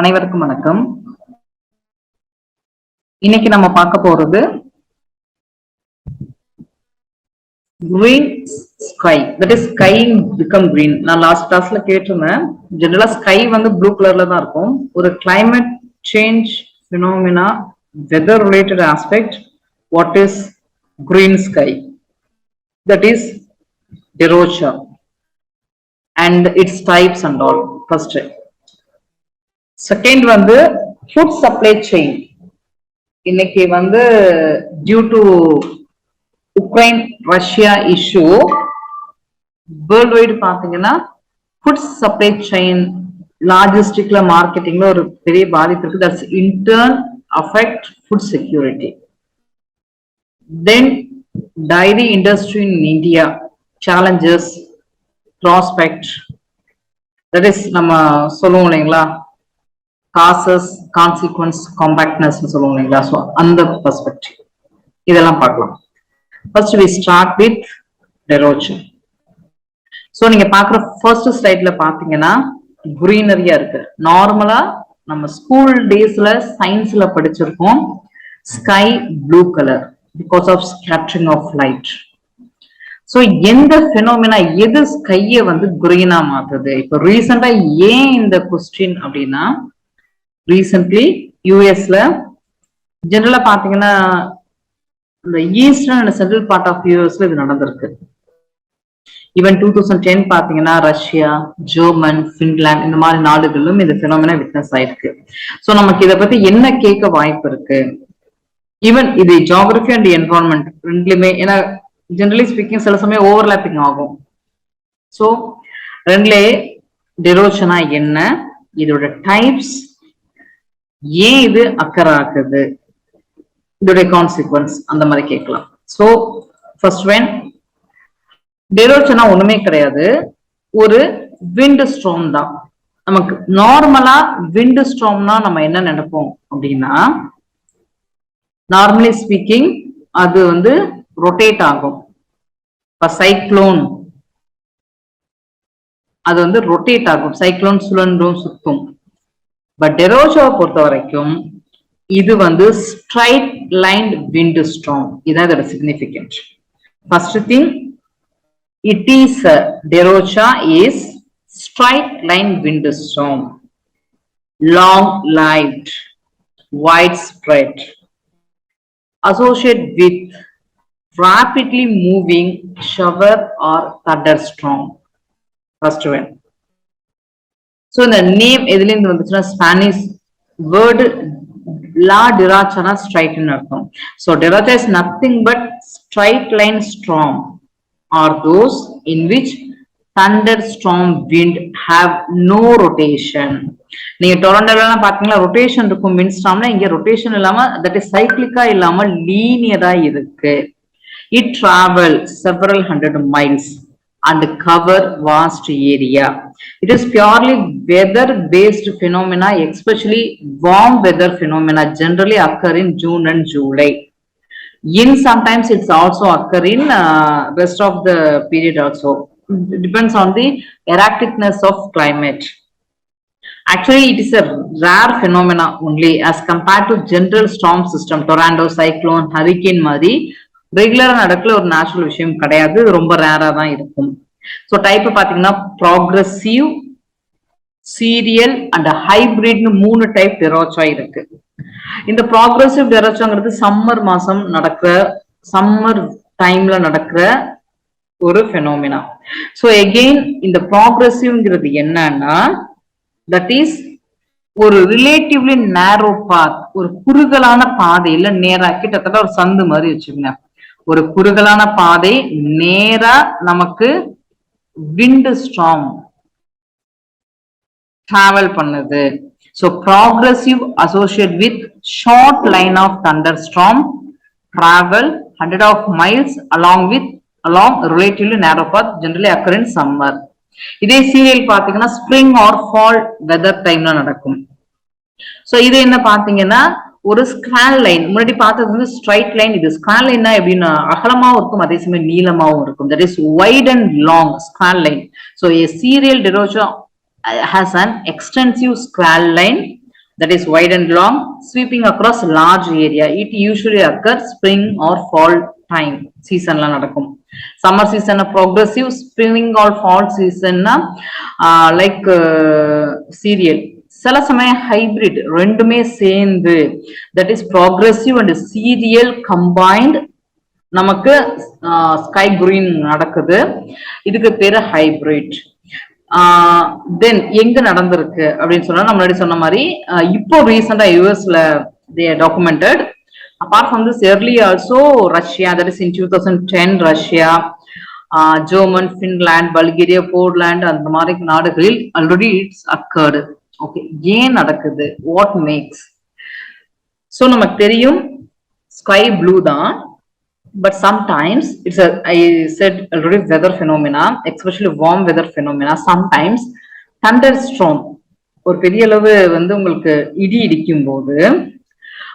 அனைவருக்கும் வணக்கம். இன்னைக்கு நம்ம பார்க்க போறது green sky. That is sky become green. நான் லாஸ்ட் கிளாஸ்ல கேட்டிருந்தேன். ஜெனரலா ஸ்கை வந்து ப்ளூ கலர்ல தான் இருக்கும். ஒரு climate change phenomena, weather related aspect. What is green sky? That is derocha and its types and all. First. Second வந்து food supply chain. இன்னைக்கு வந்து due to Ukraine Russia issue world wide பாத்தீங்கன்னா food supply chain லாஜிஸ்டிக்ல மார்க்கெட்டிங்ல ஒரு பெரிய பாதிப்பு இருக்கு. That's in turn affect food security. Then dairy industry in India challenges prospect. That is நம்ம சொல்லுவோம் இல்லைங்களா, காசஸ் கான்சிக்வன்ஸ் காம்பாக்ட்னஸ் சொல்லுவோம் இல்லைங்களா. ஸோ அந்த பெர்ஸ்பெக்டிவ் இதெல்லாம் பார்க்கலாம். First we start with derecho. So நீங்க பார்க்குற ஃபர்ஸ்ட் ஸ்லைட்ல பாத்தீங்கன்னா கிரீனரியா இருக்கு. நார்மலா நம்ம ஸ்கூல் டேஸ்ல சயின்ஸ்ல படிச்சிருக்கோம் sky blue colour because of scattering of light. So எந்த பினோமினா எது ஸ்கையை வந்து கிரீனா மாத்துது? இப்போ ரீசெண்டா ஏன் இந்த கொஸ்டின் அப்படின்னா, ரீசென்ட்லி யூஎஸ்ல ஜெனரலா பாத்தீங்கன்னா இந்த eastern and central part of யூஎஸ்ல இது நடந்திருக்கு. ஈவன் 2010 பாத்தீங்கன்னா ரஷ்யா, ஜெர்மன், பின்லாந்து இந்த மாதிரி நாடுகளிலும் இந்த பினோமினா விட்னஸ் ஆயிருக்கு. ஸோ நமக்கு இதை பத்தி என்ன கேட்க வாய்ப்பு இருக்கு? ஈவன் இது ஜியோகிரபி அண்ட் என்வரான்மெண்ட் ரெண்டுலயுமே, ஏன்னா ஜெனரலி ஸ்பீக்கிங் சில சமயம் ஓவர்லாப்பிங் ஆகும். ஸோ ரெண்டுலே டெரோஷனா என்ன, இதோட டைப்ஸ், ஏன் இது அக்கர் ஆகுது, இதோடைய கான்சிக்வன்ஸ் அந்த மாதிரி கேட்கலாம். ஸோ ஃபர்ஸ்ட் ஒன், டெரோச்சனா ஒண்ணுமே கிடையாது, ஒரு விண்ட் ஸ்ட்ராம் தான். நமக்கு நார்மலா விண்ட் ஸ்ட்ராம்னா நம்ம என்ன நினைப்போம் அப்படின்னா, நார்மலி ஸ்பீக்கிங் அது வந்து ரொட்டேட் ஆகும். இப்ப சைக்ளோன் அது வந்து ரொட்டேட் ஆகும், சைக்ளோன் சுழன்றும் சுத்தும். பட் டெரோச்சாவை பொறுத்த வரைக்கும் இது வந்து ஸ்ட்ரைட் லைன் விண்ட் ஸ்ட்ராம். இதான் இதோட significant. First thing, it is derecho is straight line wind storm, long lived, widespread, associated with rapidly moving shower or thunderstorm. First one. So இந்த name எதுல இருந்து வந்துச்சுன்னா ஸ்பானிஷ் வேர்டு லா டிராச்சானா ஸ்ட்ரைட்னு அர்த்தம். So derecha is nothing but straight line storm or those in which thunderstorm wind have no rotation. நீங்க டொரண்டோல பாத்தீங்கன்னா rotation இருக்கும் wind ஸ்டார்ம்ல, இங்க rotation இல்லாம தட் இஸ் சைக்ளிக்கா இல்லாம லீனியரா இருக்கு. It travel several hundred miles and cover vast area. It is purely weather based phenomena, especially warm weather phenomena generally occur in June and July. In sometimes it's also occur in rest of the period also. It depends on the erraticness of climate. Actually it is a rare phenomena only as compared to general storm system, tornado, cyclone, hurricane மாதிரி ரெகுலரா நடக்கல ஒரு natural விஷயம் கிடையாது, ரொம்ப ரேரா தான் இருக்கும். ஸோ டைப் பாத்தீங்கன்னா ப்ராக்ரஸிவ், சீரியல் அண்ட் ஹைபிரிட்னு 3 டைப் டெரோச்சா இருக்கு. இந்த ப்ராக்ரஸிவ் டெரோச்சாங்கிறது சம்மர் மாசம் நடக்கிற, சம்மர் டைம்ல நடக்கிற ஒரு பெனோமினா. ஸோ எகெயின் இந்த ப்ராக்ரஸிவ்ங்கிறது என்னன்னா, தட் இஸ் ஒரு ரிலேட்டிவ்லி நேரோ பாத், ஒரு குறுகலான பாதையில நேரா, கிட்டத்தட்ட ஒரு சந்து மாதிரி வச்சுக்கோங்க, ஒரு குறுகலான பாதை நேரா நமக்கு விண்ட் ஸ்ட்ராம் டிராவல் பண்ணுது. So progressive associated with short line of thunderstorm travel hundred of miles along relatively narrow path generally occur in summer. இதே சீரியல் பாத்தீங்கன்னா ஸ்ப்ரிங் ஆர் ஃபால் வெதர் டைம்ல நடக்கும். சோ இது என்ன பாத்தீங்கன்னா ஒரு ஸ்குவால் லைன், முன்னாடி பார்த்தது வந்து ஸ்ட்ரைட் லைன், இது ஸ்குவால் லைன்னா எப்படின்னா அகலமாவும் இருக்கும் அதே சமயம் நீளமாவும் இருக்கும். That is wide and long squall line. So a serial derocha has an extensive squall line that is wide and long, sweeping across large area. It usually occurs spring or fall time season la nadakum. Summer season progressive, spring or fall season like cereal. சில சமயம் hybrid ரெண்டுமே சேர்ந்து, that is progressive and cereal combined நமக்கு sky green நடக்குது. இதுக்கு பேரு hybrid. தென் எங்க நடந்திருக்கு அப்படின்னு சொன்னா, நம்ம முன்னாடி சொன்ன மாதிரி இப்போ ரீசெண்டா யூஎஸ்ல they documented. Apart from this, early also Russia, that is in 2010 Russia, German, Finland, Bulgaria, Poland அந்த மாதிரி நாடுகளில் ஆல்ரெடி இட்ஸ் அக்கர்டு. ஓகே, ஏன் நடக்குது, வாட் மேக்ஸ்? ஸோ நமக்கு தெரியும் ஸ்கை ப்ளூ தான். But sometimes it's I said already, weather phenomena, especially warm weather phenomena. Sometimes thunderstorm, ஒரு பெரிய அளவு வந்து உங்களுக்கு இடி இடிக்கும் போது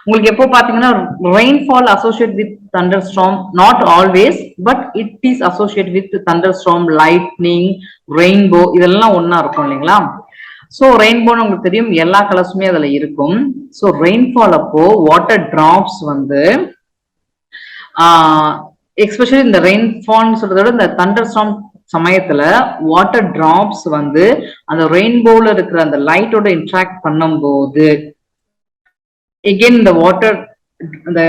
உங்களுக்கு எப்போ பாத்தீங்கன்னா rainfall associated with thunderstorm, not always, but it is associated with thunderstorm, lightning, rainbow, இதெல்லாம் ஒண்ணா இருக்கும் இல்லைங்களா? ஸோ ரெயின்போன்னு உங்களுக்கு தெரியும், எல்லா கலர்ஸுமே அதுல இருக்கும். ஸோ ரெயின்ஃபால் அப்போ வாட்டர் டிராப்ஸ் வந்து எஸ்பெஷலி இந்த ரெயின்ஃபால் சொல்றத விட இந்த தண்டர்ஸ்டார்ம் சமயத்துல வாட்டர் டிராப்ஸ் வந்து அந்த ரெயின்போல இருக்கிற அந்த லைட்டோட இன்ட்ராக்ட் பண்ணும்போது எகெயின் இந்த வாட்டர் அந்த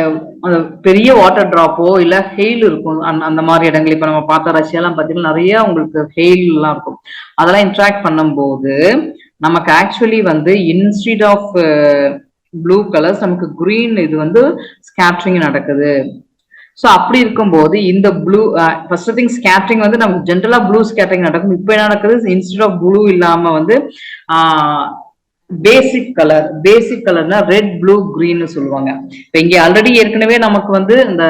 பெரிய வாட்டர் டிராப்போ இல்ல ஹெயில் இருக்கும் அந்த மாதிரி இடங்கள். இப்ப நம்ம பார்த்த ரஷ்யாலாம் பாத்தீங்கன்னா நிறைய உங்களுக்கு ஹெயில் எல்லாம் இருக்கும். அதெல்லாம் இன்ட்ராக்ட் பண்ணும்போது நமக்கு ஆக்சுவலி வந்து இன்ஸ்டெட் ஆஃப் ப்ளூ கலர்ஸ் நமக்கு கிரீன் இது வந்து ஸ்கேட்டரிங் நடக்குது. ஸோ அப்படி இருக்கும்போது இந்த ப்ளூ ஃபர்ஸ்ட் திங் ஸ்கேட்டரிங் வந்து நமக்கு ஜென்ரலா ப்ளூ ஸ்கேட்டரிங் நடக்கும். இப்போ என்ன நடக்குது, இன்ஸ்டெட் ஆஃப் ப்ளூ இல்லாம வந்து பேசிக் கலர்னா ரெட், ப்ளூ, கிரீன் சொல்லுவாங்க. இப்போ இங்க ஆல்ரெடி ஏற்கனவே நமக்கு வந்து இந்த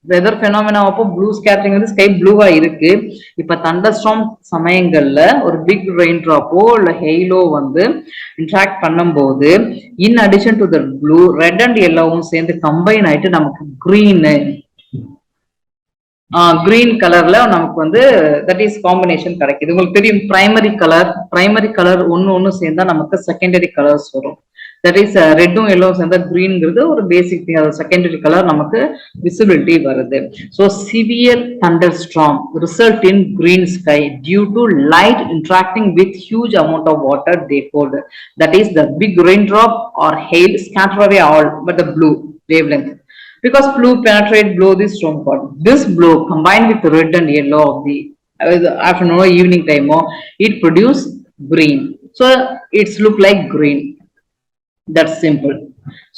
வெதர் பெனாமினா அப்போ ப்ளூ ஸ்கேட்டரிங் வந்து ஸ்கை ப்ளூவா இருக்கு. இப்ப தண்டர்ஸ்டார்ம் சமயங்கள்ல ஒரு பிக் ரெயின் டிராப்போ இல்ல ஹெயிலோ வந்து இன்ட்ராக்ட் பண்ணும்போது in addition to the blue, red and எல்லோவும் சேர்ந்து கம்பைன் ஆயிட்டு நமக்கு கிரீன் கலர்ல நமக்கு வந்து தட் இஸ் காம்பினேஷன் கிடைக்குது. உங்களுக்கு தெரியும் பிரைமரி கலர் ஒன்னு சேர்ந்தா நமக்கு செகண்டரி கலர்ஸ் வரும். தட் இஸ் ரெட்டும் எல்லோ சேர்ந்தா கிரீன்ங்கிறது ஒரு பேசிக் திங். அது செகண்டரி கலர் நமக்கு விசிபிலிட்டி வருது. So severe thunderstorm result in green sky due to light interacting with huge amount of water they hold. That is the big raindrop or hail scatter away all but the blue wavelength. Because blue penetrate below this storm cloud. This blue combined with red and yellow of the afternoon or evening time, it produce green. So it's look like green. That's simple.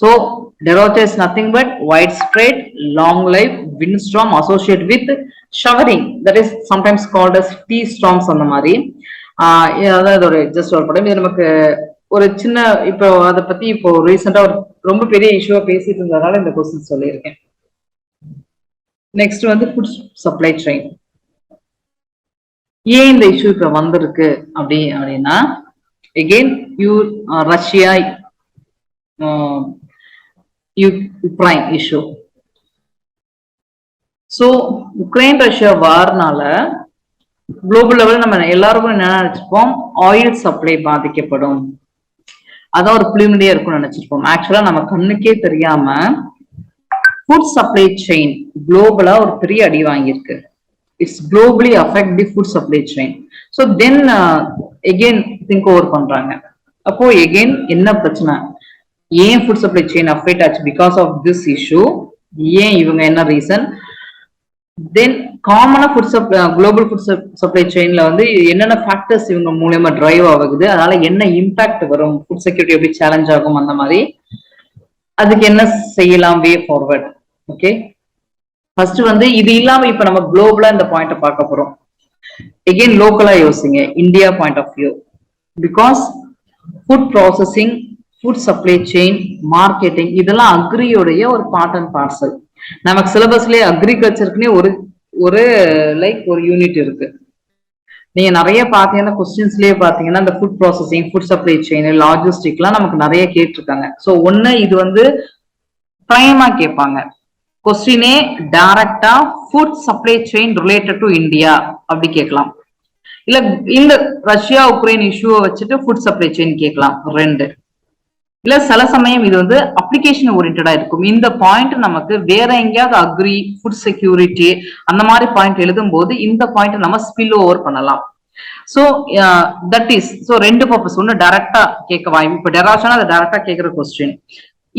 So Derota is nothing but widespread, long-lived windstorm associated with showering. That is sometimes called as tea storms on the மாதிரி. அதாவது ஒரு just ஒரு படம். இது நமக்கு ஒரு சின்ன இப்போ அதை பத்தி இப்போ ரீசெண்டா ஒரு ரொம்ப பெரிய இஷ்யூவா பேசிட்டு இருந்ததுனால இந்த கொஸ்டின் சொல்லியிருக்கேன். நெக்ஸ்ட் வந்து ஃபுட் சப்ளை செயின். ஏன் இந்த இஷ்யூ இப்ப வந்திருக்கு அப்படின்னா again Russia Ukraine issue. So Ukraine Russia வார்னால குளோபல் லெவல் நம்ம எல்லாருக்கும் என்ன நினைச்சிருப்போம், ஆயில் சப்ளை பாதிக்கப்படும், அதான் ஒரு பிலிமினரியா இருக்கும்னு நினைச்சிருப்போம். ஆக்சுவலா நம்ம கண்ணுக்கே தெரியாம ஃபுட் சப்ளை செயின் குளோபலா ஒரு பெரிய அடி வாங்கியிருக்கு. It's globally affect the food supply chain. So then again think over பண்றாங்க. அப்போ எகெயின் என்ன பிரச்சனை, ஏன் ஃபுட் சப்ளை செயின் அஃபெக்ட் ஆச்சு, பிகாஸ் ஆஃப் திஸ் இஷ்யூ. ஏன் இவங்க என்ன ரீசன், தென் காமனா குளோபல் ஃபுட் சப்ளை செயின்ல வந்து என்னென்ன ஃபேக்டர்ஸ் இவங்க மூலமா டிரைவ் ஆகுது, அதனால என்ன இம்பாக்ட் வரும், ஃபுட் செக்யூரிட்டி எப்படி சேலஞ்ச் ஆகும், அந்த மாதிரி அதுக்கு என்ன செய்யலாம், வே ஃபார்வர்ட். ஓகே, ஃபர்ஸ்ட் வந்து இது இல்லாம இப்ப நம்ம குளோபலா இந்த பாயிண்ட பார்க்க போறோம். எகெயின் லோக்கலா யோசிங்க, India point of view. Because food processing, food supply chain, marketing இதெல்லாம் அக்ரியோடைய ஒரு பார்ட் அண்ட் பார்சல். நமக்கு சிலபஸ்லயே அக்ரிகல்ச்சருக்குன்னே ஒரு லைக் ஒரு யூனிட் இருக்கு. நீங்க நிறைய பாத்தீங்கன்னா கொஸ்டின்ஸ்லயே பாத்தீங்கன்னா இந்த food processing, food supply chain, லாஜிஸ்டிக்லாம் நமக்கு நிறைய கேட்டிருக்காங்க. ஸோ ஒன்னு இது வந்து பிரைமா கேட்பாங்க கொஸ்டினே, டைரக்டா food supply chain related to India அப்படி கேட்கலாம். இல்ல இந்த ரஷ்யா உக்ரைன் இஷ்யூவை வச்சுட்டு ஃபுட் சப்ளை செயின் கேட்கலாம். ரெண்டு இல்ல சில சமயம் இது வந்து அப்ளிகேஷன் ஓரியன்டா இருக்கும். இந்த பாயிண்ட் நமக்கு வேற எங்கேயாவது அக்ரி, ஃபுட் செக்யூரிட்டி அந்த மாதிரி பாயிண்ட் எழுதும் போது இந்த பாயிண்ட் நம்ம ஸ்பில் ஓவர் பண்ணலாம். சோ தட் இஸ் சோ ரெண்டு பர்பஸ். ஒன்னு டைரக்டா கேட்க வாய்ப்பு, இப்ப டெராஷனா அதை டைரக்டா கேட்கிற கொஸ்டின்.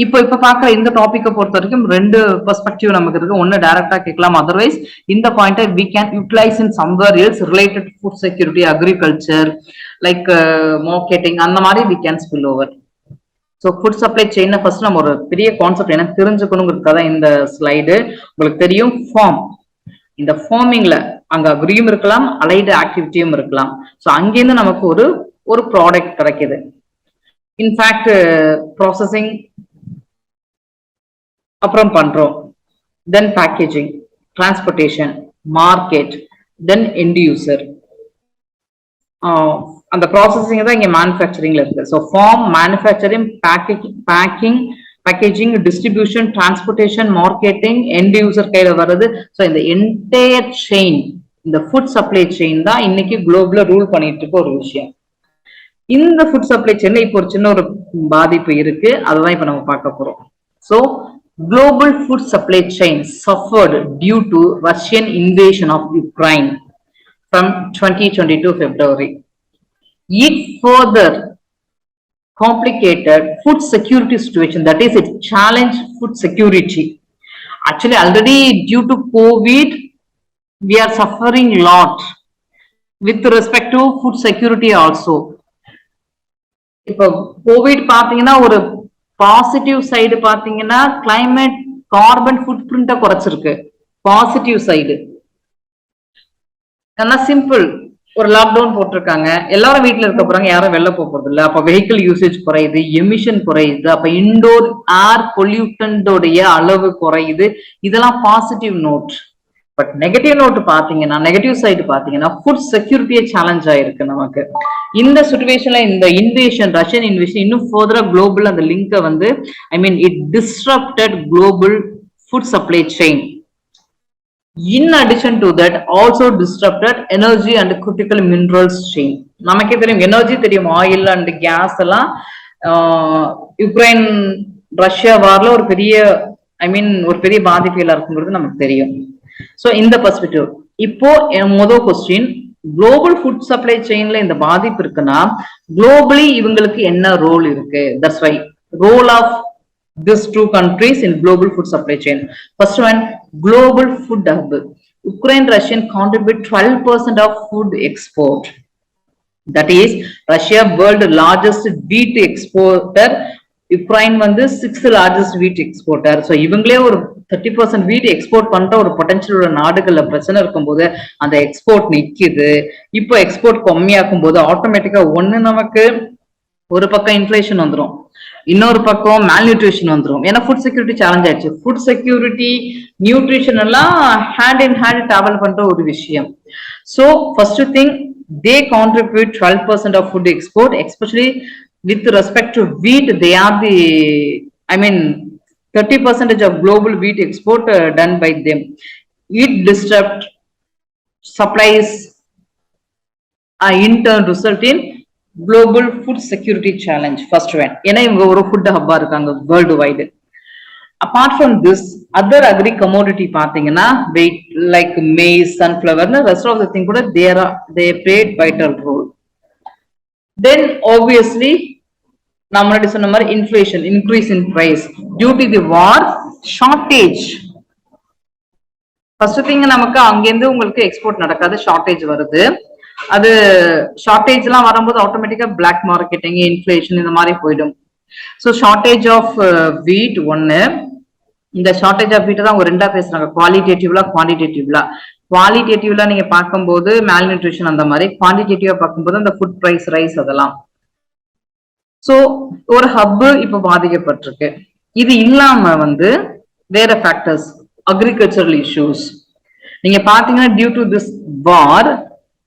இப்ப பாக்குற இந்த டாபிக்கை பொறுத்த வரைக்கும் ரெண்டு பெர்ஸ்பெக்டிவ் நமக்கு இருக்கு. ஒன்னு டைரக்டா கேட்கலாம், அதர்வைஸ் இந்த பாயிண்டை we can utilize in somewhere else related to food security, agriculture, like marketing அந்த மாதிரி we can spill over. So food supply chain first நம்ம ஒரு பெரிய கான்செப்ட் எனக்கு தெரிஞ்சுக்கணுங்கிறதுக்காக தான் இந்த ஸ்லைடு. உங்களுக்கு தெரியும் ஃபார்ம், இந்த ஃபார்மிங்ல அங்க அக்ரியும் இருக்கலாம், அலைடு ஆக்டிவிட்டியும் இருக்கலாம். ஸோ அங்கேருந்து நமக்கு ஒரு ஒரு ப்ராடக்ட் கிடைக்குது. இன்ஃபேக்ட் ப்ராசஸிங் அப்புறம் பண்றோம், then packaging, transportation, market, then end user. அந்த ப்ராசஸிங் தான் இங்க மேனுஃபேக்சரிங்ல இருக்கு. So farm, manufacturing, packaging, distribution, transportation, marketing, end user கையில வருது. ஸோ இந்த என்டையர் செயின், இந்த ஃபுட் சப்ளை செயின் தான் இன்னைக்கு குளோபல்ல ரூல் பண்ணிட்டு இருக்க ஒரு விஷயம். இந்த ஃபுட் சப்ளை செயின்ல இப்போ ஒரு சின்ன ஒரு பாதிப்பு இருக்கு, அதுதான் இப்ப நம்ம பார்க்க போறோம். So global food supply chain suffered due to Russian invasion of Ukraine from 2022 February. It further complicated food security situation, that is it challenged food security. Actually already due to COVID we are suffering a lot with respect to food security also. இப்போ Covid பாத்தீங்கன்னா ஒரு positive side பாத்தீங்கன்னா climate carbon footprint குறைச்சிருக்கு. Positive side நல்லா simple, ஒரு lockdown போட்டிருக்காங்க, எல்லாரும் வீட்டுல இருக்க போறாங்க, யாரும் வெளில போறது இல்லை. அப்ப வெஹிக்கிள் யூசேஜ் குறையுது, எமிஷன் குறையுது, அப்ப இன்டோர் ஏர் பொல்யூட்டன்டோடைய அளவு குறையுது. இதெல்லாம் positive note. But negative note பாத்தீங்கன்னா, நெகட்டிவ் சைடு பாத்தீங்கன்னா ஃபுட் செக்யூரிட்டியே சேலஞ்ச் ஆயிருக்கு நமக்கு. இந்த சிச்சுவேஷன்ல இந்த இன்வேஷன், ரஷ்யன் இன்வேஷன் இன்னும் ஃபர்தரா குளோபல் அந்த லிங்கை வந்து it disrupted global food supply chain. In addition to that, also disrupted energy and critical minerals chain. நமக்கே தெரியும், எனர்ஜி தெரியும், ஆயில் அண்ட் கேஸ் எல்லாம் யுக்ரைன் ரஷ்யா வார்ல ஒரு பெரிய ஒரு பெரிய பாதிப்புல இருக்குங்கிறது நமக்கு தெரியும். சோ இந்த பெர்ஸ்பெக்டிவ் இப்போ முதல் கொஸ்டின், குளோபல் ஃபுட் சப்ளை செயின்ல இந்த பாதிப்பு இருக்குன்னா குளோபலி இவங்களுக்கு என்ன ரோல் இருக்கு? That's why role of these two countries in global food supply chain. First one, global food hub. Ukraine, Russian contribute 12% of food export. That is, Russia world largest wheat exporter, Ukraine வந்து 6th largest wheat exporter. So இவங்களே ஒரு 30% wheat export பண்ற ஒரு potential உள்ள நாடுகள்ல பிரச்சனை இருக்கும்போது அந்த எக்ஸ்போர்ட் நிக்குது. இப்போ எக்ஸ்போர்ட் கம்மியாக்கும் போது ஆட்டோமேட்டிக்கா ஒண்ணு நமக்கு ஒரு பக்கம் இன்ஃபிளேஷன் வந்துடும், இன்னொரு பக்கம் மேல்நியூட்ரிஷன் வந்துடும். ஏன்னா ஃபுட் செக்யூரிட்டி சேலஞ்ச் ஆயிடுச்சு. ஃபுட் செக்யூரிட்டி, நியூட்ரிஷன் எல்லாம் ஹேண்ட் இன் ஹேண்ட் டிராவல் பண்ற ஒரு விஷயம். So first thing, they contribute 12% of food export, especially with respect to wheat. They are the 30% of global wheat export done by them. It disrupt supplies, in turn result in global food security challenge. First one, ஏன்னா இவங்க ஒரு food ஹப்பா இருக்காங்க world wide. Apart from this, other agri commodity பாத்தீங்கன்னா like maize, sunflower, rest of the thing கூட they played vital role. Then obviously நான் முன்னாடி சொன்ன மாதிரி inflation, increase in price due to the war, shortage. First thing நமக்கு அங்கேருந்து உங்களுக்கு export நடக்காது, ஷார்டேஜ் வருது. அது ஷார்டேஜ் எல்லாம் வரும்போது ஆட்டோமேட்டிக்கா பிளாக் மார்க்கெட்டிங், இன்ஃபிளேஷன் இந்த மாதிரி போயிடும். ஸோ ஷார்டேஜ் ஆஃப் வீட் ஒன்னு. இந்த ஷார்டேஜ் ஆஃப் வீட் தான் ஒரு ரெண்டா பேசுறாங்க, குவாலிட்டேட்டிவ்லா குவான்டிடேட்டிவ்லா. குவாலிட்டேட்டிவ்ல நீங்க பார்க்கும்போது மேல்நியூட்ரிஷன் அந்த மாதிரி, குவான்டிடேட்டிவா பார்க்கும்போது அந்த ஃபுட் பிரைஸ் ரைஸ் அதெல்லாம். ஸோ ஒரு ஹப் இப்ப பாதிக்கப்பட்டிருக்கு. இது இல்லாம வந்து வேற ஃபேக்டர்ஸ், அக்ரிகல்ச்சரல் இஷ்யூஸ். நீங்க பாத்தீங்கன்னா due to this war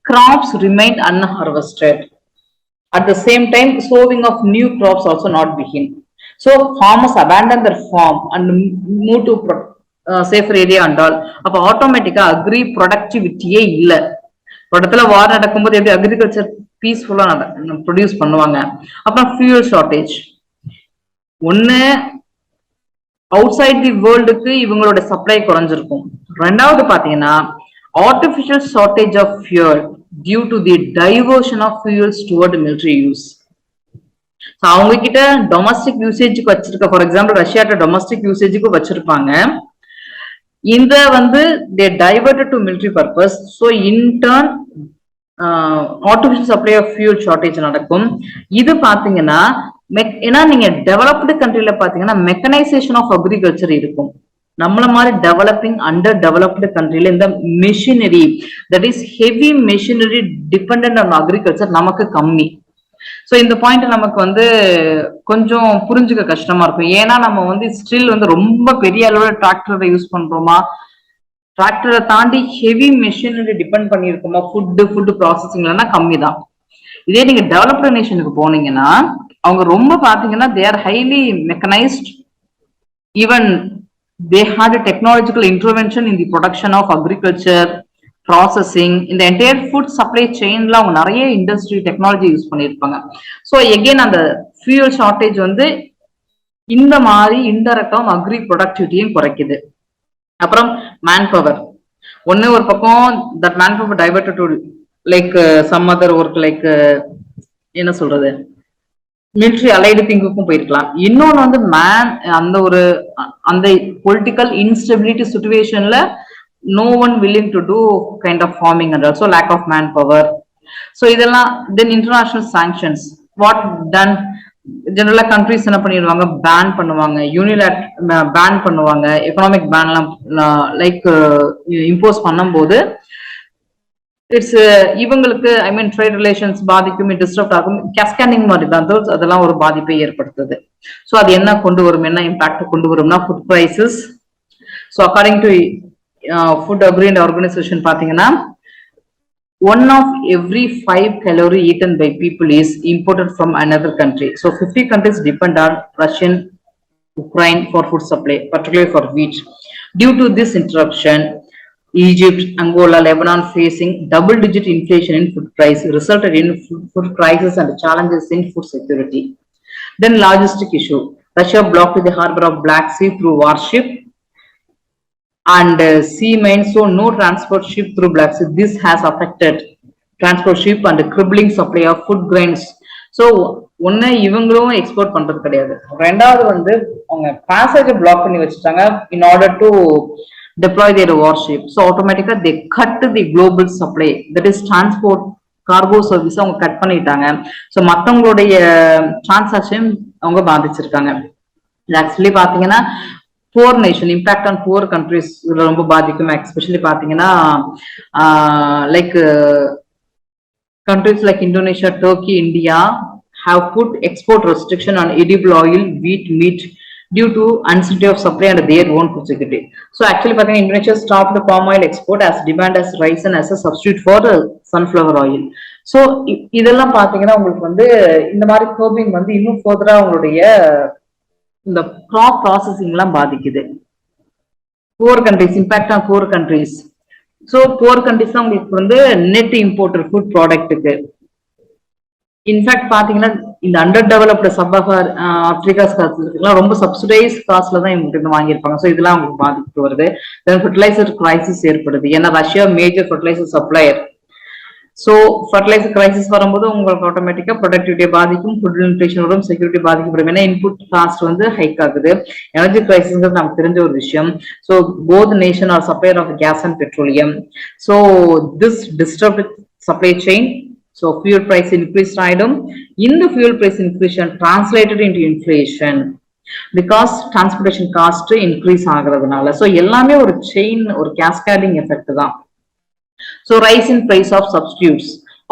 crops remained unharvested. At the same time, sowing of new crops also not begin. So farmers abandon their farm and move to safer area and all. அப்ப ஆட்டோமேட்டிக்கா agri ப்ரொடக்டிவிட்டியே இல்ல. இடத்துல வார் நடக்கும்போது எப்படி agriculture பீஸ்ஃபுல்லா produce பண்ணுவாங்க. அப்புறம் fuel shortage. ஒன்னு அவுட்சைட் தி வேர்ல்டுக்கு இவங்களோட சப்ளை குறைஞ்சிருக்கும். ரெண்டாவது பாத்தீங்கன்னா artificial shortage of fuel due to the diversion of fuels toward military use. அவங்க கிட்ட டொமஸ்டிக் யூசேஜுக்கு வச்சிருக்க, ஃபார் எக்ஸாம்பிள் ரஷ்யாட்ட டொமஸ்டிக் யூசேஜுக்கு வச்சிருப்பாங்க. இந்த வந்து they diverted to military purpose. So in turn artificial supply of fuel shortage நடக்கும். இது பாத்தீங்கன்னா ஏன்னா நீங்க டெவலப்டு கண்ட்ரில பாத்தீங்கன்னா மெக்கனைசேஷன் ஆஃப் அக்ரிகல்ச்சர் இருக்கும். நம்மள மாதிரி டெவலப்பிங் அண்டர் டெவலப்டு கண்ட்ரில இந்த machinery, that is heavy machinery dependent on agriculture நமக்கு கம்மி. ஸோ இந்த பாயிண்ட் நமக்கு வந்து கொஞ்சம் புரிஞ்சுக்க கஷ்டமா இருக்கும். ஏன்னா நம்ம வந்து ஸ்டில் வந்து ரொம்ப பெரிய அளவில் டிராக்டரை யூஸ் பண்றோமா, டிராக்டரை தாண்டி ஹெவி மெஷினரி டிபெண்ட் பண்ணிருக்கோமா, ஃபுட் ப்ராசஸிங்லன்னா கம்மி தான். இதே நீங்க டெவலப்டு நேஷனுக்கு போனீங்கன்னா அவங்க ரொம்ப பாத்தீங்கன்னா they are highly mechanised. Even they had technological intervention in the production of agriculture, processing, இந்த என்டையர் ஃபுட் சப்ளை செயின்ல அவங்க நிறைய இண்டஸ்ட்ரி டெக்னாலஜி யூஸ் பண்ணியிருப்பாங்க. ஸோ எகெயின் அந்த ஃபியூல் ஷார்டேஜ் வந்து இந்த மாதிரி இன்டெரக்டா அக்ரி ப்ரொடக்டிவிட்டியும் குறைக்குது. அப்புறம் மேன் பவர், ஒன்னு ஒரு பக்கம் that man power diverted to like some other work, like என்ன சொல்றது, மிலிட்ரி அலைடு திங்குக்கும் போயிருக்கலாம். இன்னொன்னு வந்து மேன் அந்த பொலிட்டிக்கல் இன்ஸ்டெபிலிட்டி சிச்சுவேஷன்ல no one willing to do kind of farming and also lack of manpower. So இதெல்லாம் then international sanctions what done, ஜெனரலா கண்ட்ரிஸ் என்ன பண்ணிடுவாங்க, பேன் பண்ணுவாங்க, பேன் பண்ணுவாங்க, எக்கனாமிக் பேன்லாம் லைக் இம்போஸ் பண்ணும்போது இட்ஸ் இவங்களுக்கு ஐ மீன் ட்ரேட் ரிலேஷன்ஸ் பாதிக்கும், டிஸ்டர்ப் ஆகும், கேஸ்கேண்டிங் மாதிரி தான் அதெல்லாம் ஒரு பாதிப்பை ஏற்படுத்துது. ஸோ அது என்ன கொண்டு வரும், என்ன இம்பாக்ட் கொண்டு வரும்னா food prices. So according to food agreement organisation பாத்தீங்கன்னா 1 of every 5 calorie eaten by people is imported from another country. So 50 countries depend on Russian, Ukraine for food supply, particularly for wheat. Due to this interruption, Egypt, Angola, Lebanon facing double-digit inflation in food price, resulted in food crisis and challenges in food security. Then logistic issue. Russia blocked the harbor of Black Sea through warship and sea main, so no transport ship through Black Sea. This has affected transport ship and crippling supply of food grains. So ஒன்னு இவங்களும் export பண்றது கிடையாது, ரெண்டாவது வந்து அவங்க passage black பண்ணி வச்சுட்டாங்க in order to deploy their warship. So automatically they cut the global supply, that is transport cargo service அவங்க கட் பண்ணிட்டாங்க. ஸோ மற்றவங்களுடைய டிரான்சாக்ஷன் அவங்க பாதிச்சிருக்காங்க. ஆக்சுவலி பாத்தீங்கன்னா poor nation, impact on poor countries ரொம்ப பாதிக்கும். எஸ்பெஷலி பாத்தீங்கன்னா like countries like Indonesia, Turkey, India have put export restriction on edible oil, wheat, meat due to uncertainty of supply and their own food security. So actually பாத்தீங்கன்னா Indonesia stopped the palm oil export as demand has risen as a substitute for sunflower oil. So இதெல்லாம் பாத்தீங்கன்னா உங்களுக்கு வந்து இந்த மாதிரி curbing வந்து இன்னும் ஃபர்தரா உங்களுடைய இந்த கிராப் ப்ராசஸிங் எல்லாம் பாதிக்குது. Poor countries, impact on poor countries. So poor countries தான் உங்களுக்கு வந்து நெட் இம்போர்ட்டர் ஃபுட் ப்ராடக்ட்டுக்கு. இன்ஃபேக்ட் பாத்தீங்கன்னா இந்த அண்டர் டெவலப்டு சப்சாஹார் ஆப்பிரிக்காஸ் காசுலாம் ரொம்ப சப்சிடைஸ் காஸ்ட்ல தான் இவங்க வாங்கியிருப்பாங்க. ஸோ இதெல்லாம் உங்களுக்கு பாதிப்பு வருது. தென் ஃபர்டிலைசர் கிரைசிஸ் ஏற்படுது, ஏன்னா Russia major fertiliser supplier. So fertiliser crisis வரும்போது உங்களுக்கு ஆட்டோமேட்டிக்கா ப்ரொடக்டிவிட்டியை பாதிக்கும், ஃபுட் நியூட்ரிஷன் வரும், செக்யூரிட்டி பாதிக்கப்படும். ஏன்னா இன்புட் காஸ்ட் வந்து ஹைக் ஆகுது. எனர்ஜி கிரைசிஸ்ங்கிறது நமக்கு தெரிஞ்ச ஒரு விஷயம். So both nation are supplier of gas and petroleum. So this disturb supply chain. So fuel price increase ஆயிடும். இந்த fuel price increasion translated into inflation because transportation cost increase ஆகுறதுனால. ஸோ எல்லாமே ஒரு செயின், ஒரு கேஸ்கேடிங் எஃபெக்ட் தான். So rise in price of substitutes.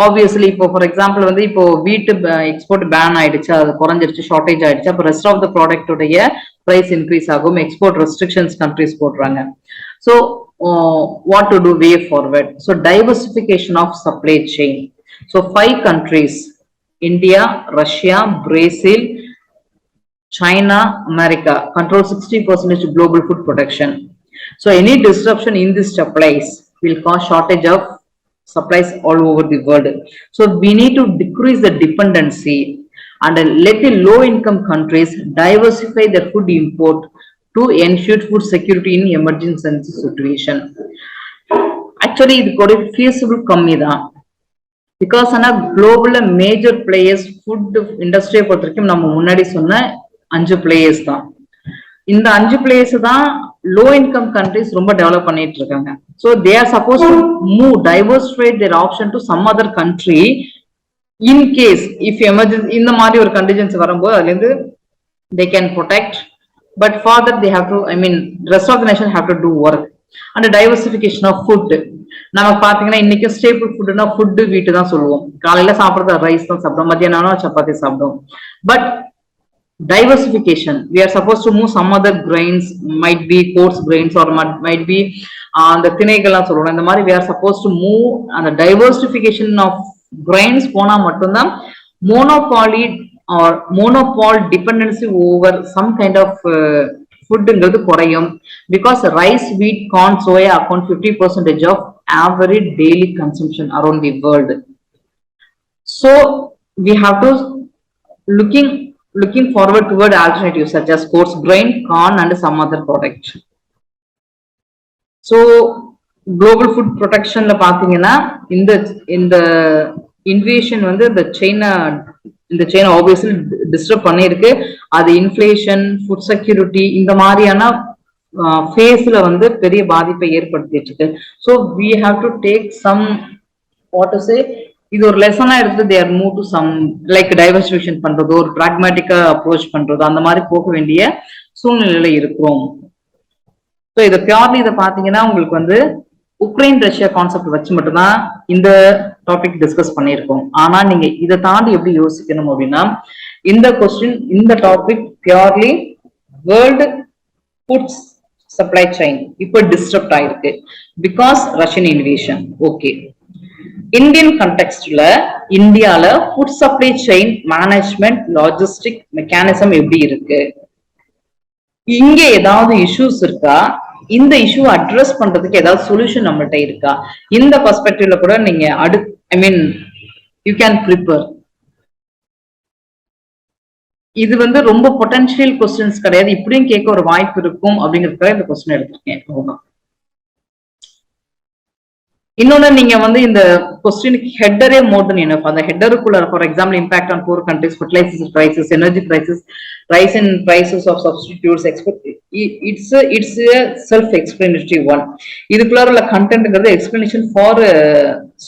Obviously இப்போ for example வந்து இப்போ வீட்டு எக்ஸ்போர்ட் பேன் ஆயிடுச்சு, அது குறைஞ்சிருச்சு, ஷார்டேஜ் ஆயிடுச்சு. அப்போ ரெஸ்ட் ஆஃப் த ப்ராடக்டோடைய பிரைஸ் இன்க்ரீஸ் ஆகும். எக்ஸ்போர்ட் ரெஸ்ட்ரிக்ஷன்ஸ் கண்ட்ரிஸ் போடுறாங்க. So what to do way forward? So diversification of supply chain. So 5 countries, India, Russia, Brazil, China, America control 60% global food production. So any disruption in this supplies will cause shortage of supplies all over the world. So we need to decrease the dependency and let the low income countries diversify their food import to ensure food security in emergency situation. Actually இது கூட feasible கம்மி தான். Because global major players food industry பொறுத்த வரைக்கும் நம்ம முன்னாடி சொன்ன 5 players தான். இந்த 5 players தான் low income countries ரொம்ப டெவலப் பண்ணிட்டு இருக்காங்க. So they are supposed to move diversify their option to some other country in case if emergency இந்த மாதிரி ஒரு contingency வரும்போது அதுல இருந்து they can protect, but for that they have to, I mean rest of the nation have to do work. And diversification of food, நம்ம பாத்தீங்கன்னா இன்னைக்கு stable ஃபுட்னா food வீட்டு தான் சொல்லுவோம். காலையில சாப்பிடுறது ரைஸ் தான் சாப்பிடுவோம், மத்தியானம் சப்பாத்தி சாப்பிடுவோம். But diversification, we are supposed to move some other grains, might be coarse grains or might be the திணைகள்லாம் சொல்லுவோம். இந்த மாதிரி we are supposed to move அந்த diversification of grains போனா மட்டும்தான் monopoly or monopole dependency over some kind of foodங்கிறது குறையும். Because rice, wheat, corn, soya account 50% of average daily consumption around the world. So we have to looking forward toward alternatives such as coarse grain, corn and some other product. So global food protection la பாத்தீங்கன்னா இந்த invasion வந்து இந்த China obviously disturb பண்ணிருக்கு. அது inflation, food security இந்த மாதிரியான ஃபேஸ்ல வந்து பெரிய பாதிப்பை ஏற்படுத்திட்டு இருக்கு. So we have to take some what to say, இது ஒரு லெசனா எடுத்து they are move to some like diversification பண்றதோ ஒரு பிராக்மேட்டிக்கா அப்ரோச் பண்றதோ அந்த மாதிரி போக வேண்டிய சூழ்நிலையில இருக்கிறோம். ஸோ இதை பியூர்லி இதை பாத்தீங்கன்னா உங்களுக்கு வந்து உக்ரைன் ரஷ்யா கான்செப்ட் வச்சு மட்டும்தான் இந்த டாபிக் டிஸ்கஸ் பண்ணியிருக்கோம். ஆனா நீங்க இதை தாண்டி எப்படி யோசிக்கணும் அப்படின்னா இந்த கொஸ்டின் இந்த topic purely world food supply chain இப்போ டிஸ்டர்ப்ட் ஆயிருக்கு because Russian invasion. Okay, Indian கண்டெக்ஸ்ட்ல இந்தியால food supply chain management logistic mechanism எப்படி இருக்கு, இங்க ஏதாவது இஷ்யூஸ் இருக்கா, இந்த இஷ்யூ அட்ரஸ் பண்றதுக்கு ஏதாவது சொல்யூஷன் நம்மள்ட்ட இருக்கா, இந்த பெர்ஸ்பெக்டிவ்ல கூட நீங்க ஐ மீன் யூ கேன் ப்ரிப்பேர். இது வந்து ரொம்ப பொட்டன்ஷியல் கொஸ்டின்ஸ் கிடையாது, இப்படியும் கேட்க ஒரு வாய்ப்பு இருக்கும் அப்படிங்கிறதுக்காக இந்த கொஸ்டின் எடுத்திருக்கேன். இன்னொன்னு நீங்க வந்து இந்த கொஸ்டினுக்கு ஹெட்டரே மோர் தென் எனஃப். அந்த ஹெட்டருக்குள்ள for example impact on poor countries, fertiliser prices, energy prices, rise in prices of substitutes, it's self explanatory one. இதுக்குள்ள உள்ள கண்டென்ட்ங்கிறது எக்ஸ்பிளனேஷன் ஃபார்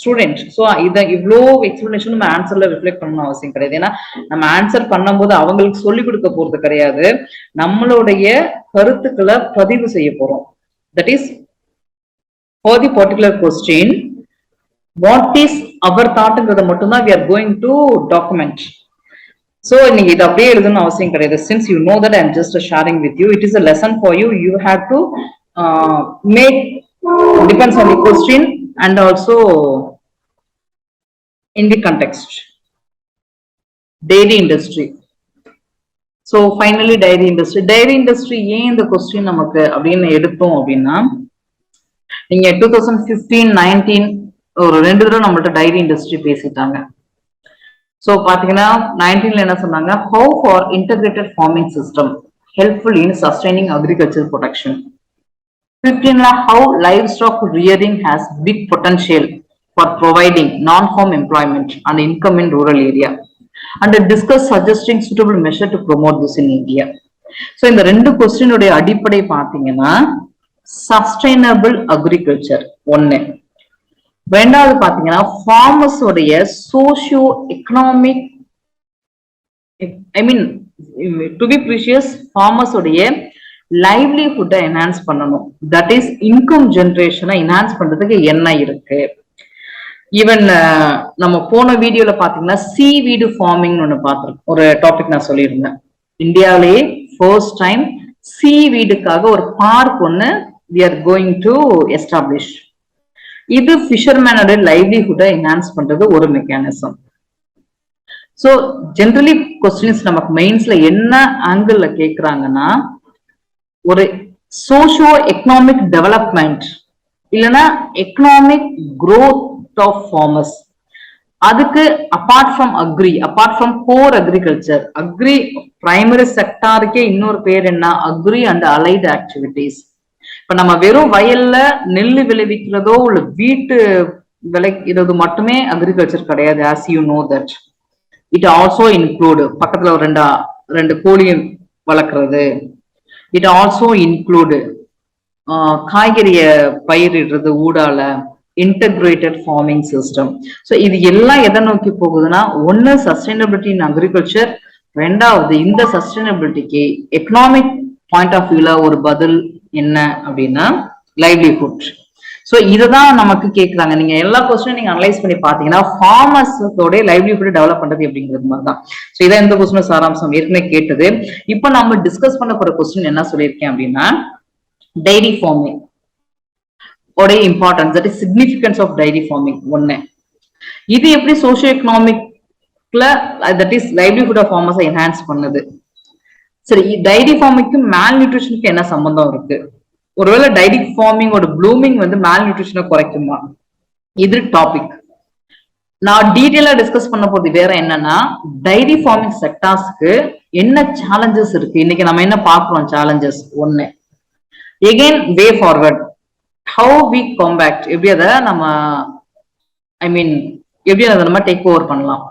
ஸ்டூடெண்ட். ஸோ இதை இவ்வளோ எக்ஸ்பிளனேஷன் நம்ம ஆன்சர்ல ரிஃப்ளெக்ட் பண்ணணும் அவசியம் கிடையாது. ஏன்னா நம்ம ஆன்சர் பண்ணும்போது அவங்களுக்கு சொல்லிக் கொடுக்க போறது கிடையாது, நம்மளுடைய கருத்துக்களை பதிவு செய்ய போறோம். That is for the particular question, what is our thought ங்கறத மட்டும் தான் we are going to document. So நீங்க இத அப்படியே எழுதணும் அவசியம் கிடையாது. Since you know that I am just sharing with you, it is a lesson for you. You have to make depends on the question and also in the context. Dairy industry. So finally dairy industry. Dairy industry ஏன் இந்த question நமக்கு அப்படின்னு எடுத்தோம் அப்படின்னா நீங்க 2015-19 ஒரு 2 தடவை நம்மள்ட்ட டைரி இண்டஸ்ட்ரி பேசிட்டாங்க. சோ பாத்தீங்கன்னா 19ல என்ன சொன்னாங்க, how far integrated farming system helpful in sustaining agriculture production. 15ல how livestock rearing has big potential for providing non farm employment and income in rural area and discuss suggesting suitable measure to promote this in India. So இந்த 2 கொஸ்டினுடைய அடிப்படை பாத்தீங்கன்னா sustainable agriculture ஒன்னு, ரெண்டாவது பாத்தீங்கன்னா farmers உடைய socio economic, I mean to be precious farmers உடைய லைவ்லிஹுட்டை enhance பண்ணணும். தட் இஸ் இன்கம் ஜெனரேஷனை என்ஹான்ஸ் பண்றதுக்கு என்ன இருக்கு. ஈவன் நம்ம போன வீடியோல பாத்தீங்கன்னா சீவீடு ஃபார்மிங் ஒண்ணு பார்த்திருக்கோம், ஒரு டாபிக் நான் சொல்லியிருந்தேன். இந்தியாவிலேயே ஃபர்ஸ்ட் டைம் சீவீடுக்காக ஒரு பார்க் ஒண்ணு we are going to establish. இது ஃபிஷர்மேனோட லைவ்லிஹுட்டை என்ஹான்ஸ் பண்றது ஒரு மெக்கானிசம். சோ ஜெனரலி கொஸ்டின்ஸ் நமக்கு மெயின்ஸ்ல என்ன ஆங்கிள் கேக்குறாங்கன்னா ஒரு சோஷியோ எக்கனாமிக் டெவலப்மெண்ட் இல்லைன்னா எக்கனாமிக் growth ஆஃப் ஃபார்மர்ஸ். அதுக்கு apart from core agriculture, primary sectorக்கே இன்னொரு பேர் என்ன, agri and allied activities. இப்ப நம்ம வெறும் வயல்ல நெல்லு விளைவிக்கிறதோ இல்ல வீட்டு விளைக்கிறது மட்டுமே அக்ரிகல்ச்சர் கிடையாது. as you know that it also include பக்கத்துல ஒரு ரெண்டு கோழி வளர்க்கறது, it also include காய்கறிய பயிரிடுறது ஊடால, இன்டகிரேட்டட் ஃபார்மிங் சிஸ்டம். ஸோ இது எல்லாம் எதை நோக்கி போகுதுன்னா, ஒன்னு சஸ்டைனபிலிட்டி இன் அக்ரிகல்ச்சர், ரெண்டாவது இந்த சஸ்டைனபிலிட்டிக்கு எக்கனாமிக் பாயிண்ட் ஆஃப் வியூல ஒரு பதில் என்ன அப்படின்னா லைவ்லிஹுட். ஸோ இதுதான் நமக்கு கேட்கறாங்க. நீங்க எல்லா கொஸ்டினும் நீங்க அனலைஸ் பண்ணி பாத்தீங்கன்னா ஃபார்மர்ஸோட லைவ்லிஹுட் டெவலப் பண்றது அப்படிங்கிறது மாதிரி தான். ஸோ இதான் இந்த கொஸ்டின் சாராம்சம் ஏற்கனவே கேட்டது. இப்போ நம்ம டிஸ்கஸ் பண்ண போற கொஸ்டின் என்ன சொல்லியிருக்கேன் அப்படின்னா, டைரி ஃபார்மிங் உடைய importance, that is significance of dairy farming ஒன்னு. இது எப்படி சோசியோ எக்கனாமிக்ல that is livelihood of farmers enhance பண்ணுது. சரி, டைரி ஃபார்மிங்க்கு மேல் நியூட்ரிஷனுக்கு என்ன சம்பந்தம் இருக்கு? ஒருவேளை டைரி ஃபார்மிங்கோட ப்ளூமிங் வந்து மேல் நியூட்ரிஷனை குறைக்குமா? இது டாபிக். நான் டீட்டெயிலா டிஸ்கஸ் பண்ண போறது வேற என்னன்னா, டைரி ஃபார்மிங் செக்டார்ஸ்க்கு என்ன சேலஞ்சஸ் இருக்கு, இன்னைக்கு நம்ம என்ன பார்க்கிறோம் சேலஞ்சஸ் ஒன்னு. Again way forward, how we combat, எப்படி அதை நம்ம எப்படி அதை நம்ம டேக் ஓவர் பண்ணலாம்.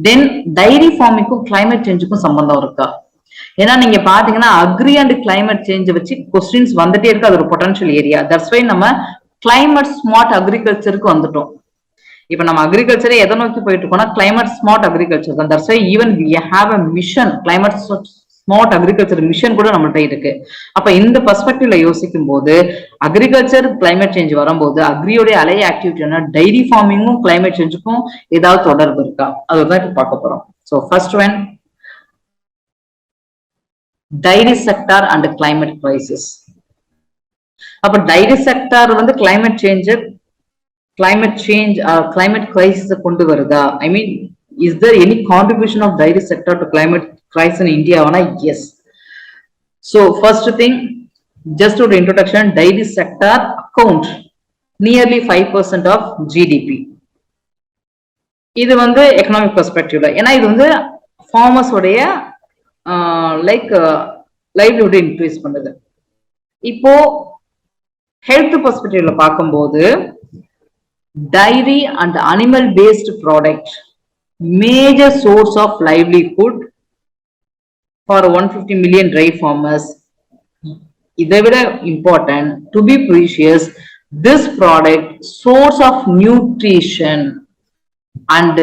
தென் டைரி ஃபார்மிங்க்கும் கிளைமேட் சேஞ்சுக்கும் சம்பந்தம் இருக்கா? ஏன்னா நீங்க பாத்தீங்கன்னா அக்ரி அண்ட் கிளைமேட் சேஞ்ச் வச்சு கொஸ்டின்ஸ் வந்துட்டே இருக்கு. அது ஒரு பொட்டன்ஷியல் ஏரியா. தட்ஸ் வை நம்ம கிளைமேட் ஸ்மார்ட் அக்ரிகல்ச்சருக்கு வந்துட்டோம். இப்ப நம்ம அக்ரிகல்ச்சரை எதை நோக்கி போயிட்டு இருக்கோம்னா கிளைமேட் ஸ்மார்ட் அக்ரிகல்ச்சர் தான். That's why even we have a mission, climate smart agriculture mission கூட நம்மள்ட்ட இருக்கு. அப்ப இந்த பெர்ஸ்பெக்டிவ்ல யோசிக்கும் போது அக்ரிகல்ச்சர் கிளைமேட் சேஞ்ச் வரும்போது அக்ரியோட அலைய ஆக்டிவிட்டினா டைரி ஃபார்மிங்கும் கிளைமேட் சேஞ்சுக்கும் ஏதாவது தொடர்பு இருக்கா, அதுதான் இப்ப பார்க்க போறோம். So first one, dairy sector and climate crisis. அப்ப டைரி செக்டார் வந்து கிளைமேட் கிரைசிஸ் கொண்டு வருதா? I mean, is there any contribution of dairy sector to climate crisis in India? Yes. So first thing, just to the introduction, dairy sector account nearly 5% of GDP. இது வந்து economic பெர்ஸ்பெக்டிவ்ல, ஏன்னா இது வந்து farmers உடைய livelihood increase பண்ணுது. இப்போ health பெர்ஸ்பெக்டிவ்ல பார்க்கும்போது dairy and animal based product major source of livelihood for 150 million dry farmers. இதை விட important, to be precious, this product source of nutrition and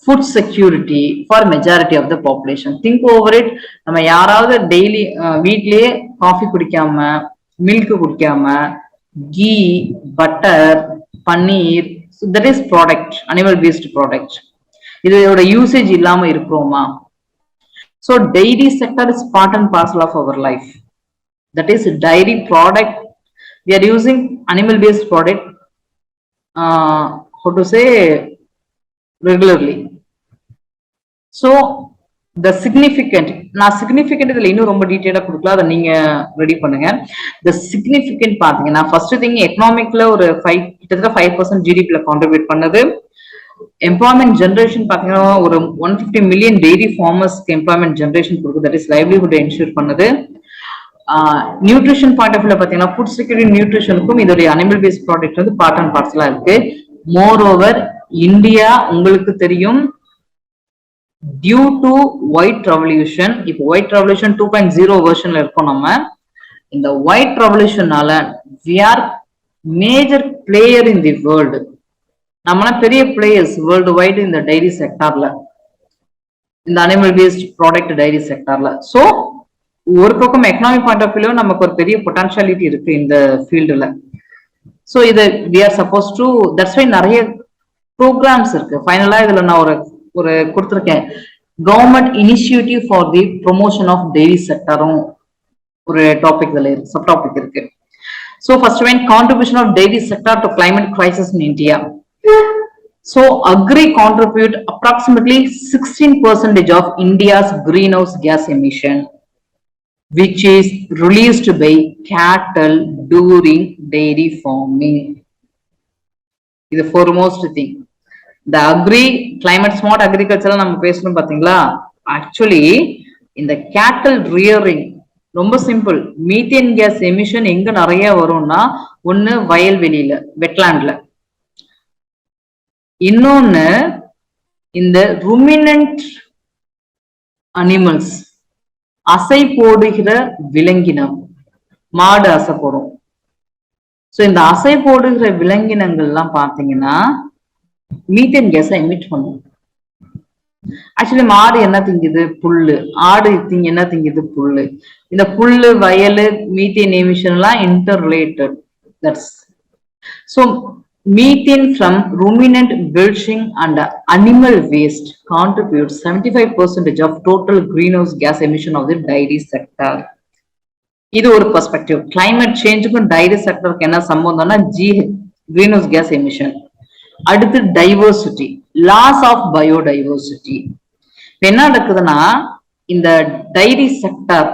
food security for majority of the population. Think over it. நம்ம யாராவது daily வீட்லயே coffee குடிக்காம, milk குடிக்காம, ghee, butter, paneer, that is product, animal based product, இதோட usage இல்லாம இருக்கிறோமா? So dairy sector is part and parcel of our life. That is dairy product. We are using animal based product, how to say, regularly. So the significant, நான் significant இதுல இன்னும் ரொம்ப டீடைலா கொடுக்கல, அதை நீங்க ரெடி பண்ணுங்க. The significant பாத்தீங்கன்னா first thing, எக்கனாமிக்ல ஒரு கிட்டத்தட்ட 5% ஜிடிபில கான்ட்ரிபியூட் பண்ணது. எம்ப்ளாய்மெண்ட் ஜெனரேஷன் பாத்தீங்கன்னா ஒரு 150 மில்லியன் டெய்ரி ஃபார்மர்ஸ்க்கு எம்ப்ளாய்மெண்ட் ஜெனரேஷன் கொடுக்குது. தட் இஸ் லைவ்லிஹுட் என்ஷூர் பண்ணுது. நியூட்ரிஷன் பாயிண்ட் ஆஃப் வியூல பாத்தீங்கன்னா ஃபுட் செக்யூரிட்டி நியூட்ரிஷனுக்கும் இதோடைய அனிமல் பேஸ்ட் ப்ராடக்ட் வந்து பார்ட் அண்ட் பார்சலா இருக்கு. மோர் ஓவர், இந்தியா உங்களுக்கு தெரியும், டியூ டு ஒயிட் ரெவல்யூஷன், இப்போ ஒயிட் ரெவல்யூஷன் 2.0 வெர்ஷன்ல இருக்கோம் நம்ம. இந்த ஒயிட் ரெவல்யூஷனால we are major player in the world. நம்மளா பெரிய பிளேயர்ஸ் வேர்ல்டு வைடு இந்த டைரி செக்டார்ல, இந்த அனிமல் பேஸ்ட் ப்ராடக்ட் டைரி செக்டார்ல. ஸோ ஒரு பக்கம் எக்கனாமிக் பாயிண்ட் ஆஃப் வியூல நமக்கு ஒரு பெரிய பொட்டன்ஷியாலிட்டி இருக்கு இந்த ஃபீல்டுல. ஸோ இதை we are supposed to, that's why நிறைய ப்ரோக்ராம்ஸ் இருக்கு. ஃபைனலா இதுல நான் ஒரு கொடுத்துருக்கேன், government initiative for the promotion of dairy செக்டரும் ஒரு டாபிக் இதுல இருக்கு, சப் டாபிக் இருக்கு. So first one, contribution of dairy sector to climate crisis in India. So agri contribute approximately 16% of India's greenhouse gas emission, which is released by cattle during dairy farming. This is the foremost thing. இந்த climate smart agriculture நம்ம பேசணும் பாத்தீங்களா, actually இந்த கேட்டல் rearing ரொம்ப simple. Methane case emission எங்க நிறைய வரும்னா, ஒண்ணு வயல்வெளியில, வெட்லாண்ட்ல, இன்னொன்னு இந்த ருமினன்ட் அனிமல்ஸ், அசை போடுகிற விலங்கினம், மாடு அசை போடும். சோ இந்த அசை போடுகிற விலங்கினங்கள்லாம் பாத்தீங்கன்னா மீத்தேன் கேஸை எமிட் பண்ணும். ஆக்சுவலி மாடு என்ன திங்குது? புல்லு. ஆடு என்ன திங்குது? புல்லு. இந்த புல்லு, வயலு, மீத்தேன் எமிஷன் எல்லாம் inter related. That's so methane from ruminant belching and animal waste contributes 75% of total greenhouse gas emission of the dairy sector. இது ஒரு பெர்ஸ்பெக்டிவ். கிளைமேட் சேஞ்சுக்கும் டைரி செக்டருக்கு என்ன சம்பந்தம்னா greenhouse gas emission. அடுத்து டைவர்சிட்டி, லாஸ் ஆஃப் பயோடைவர்சிட்டி. என்ன நடக்குதுன்னா, இந்த diary sector,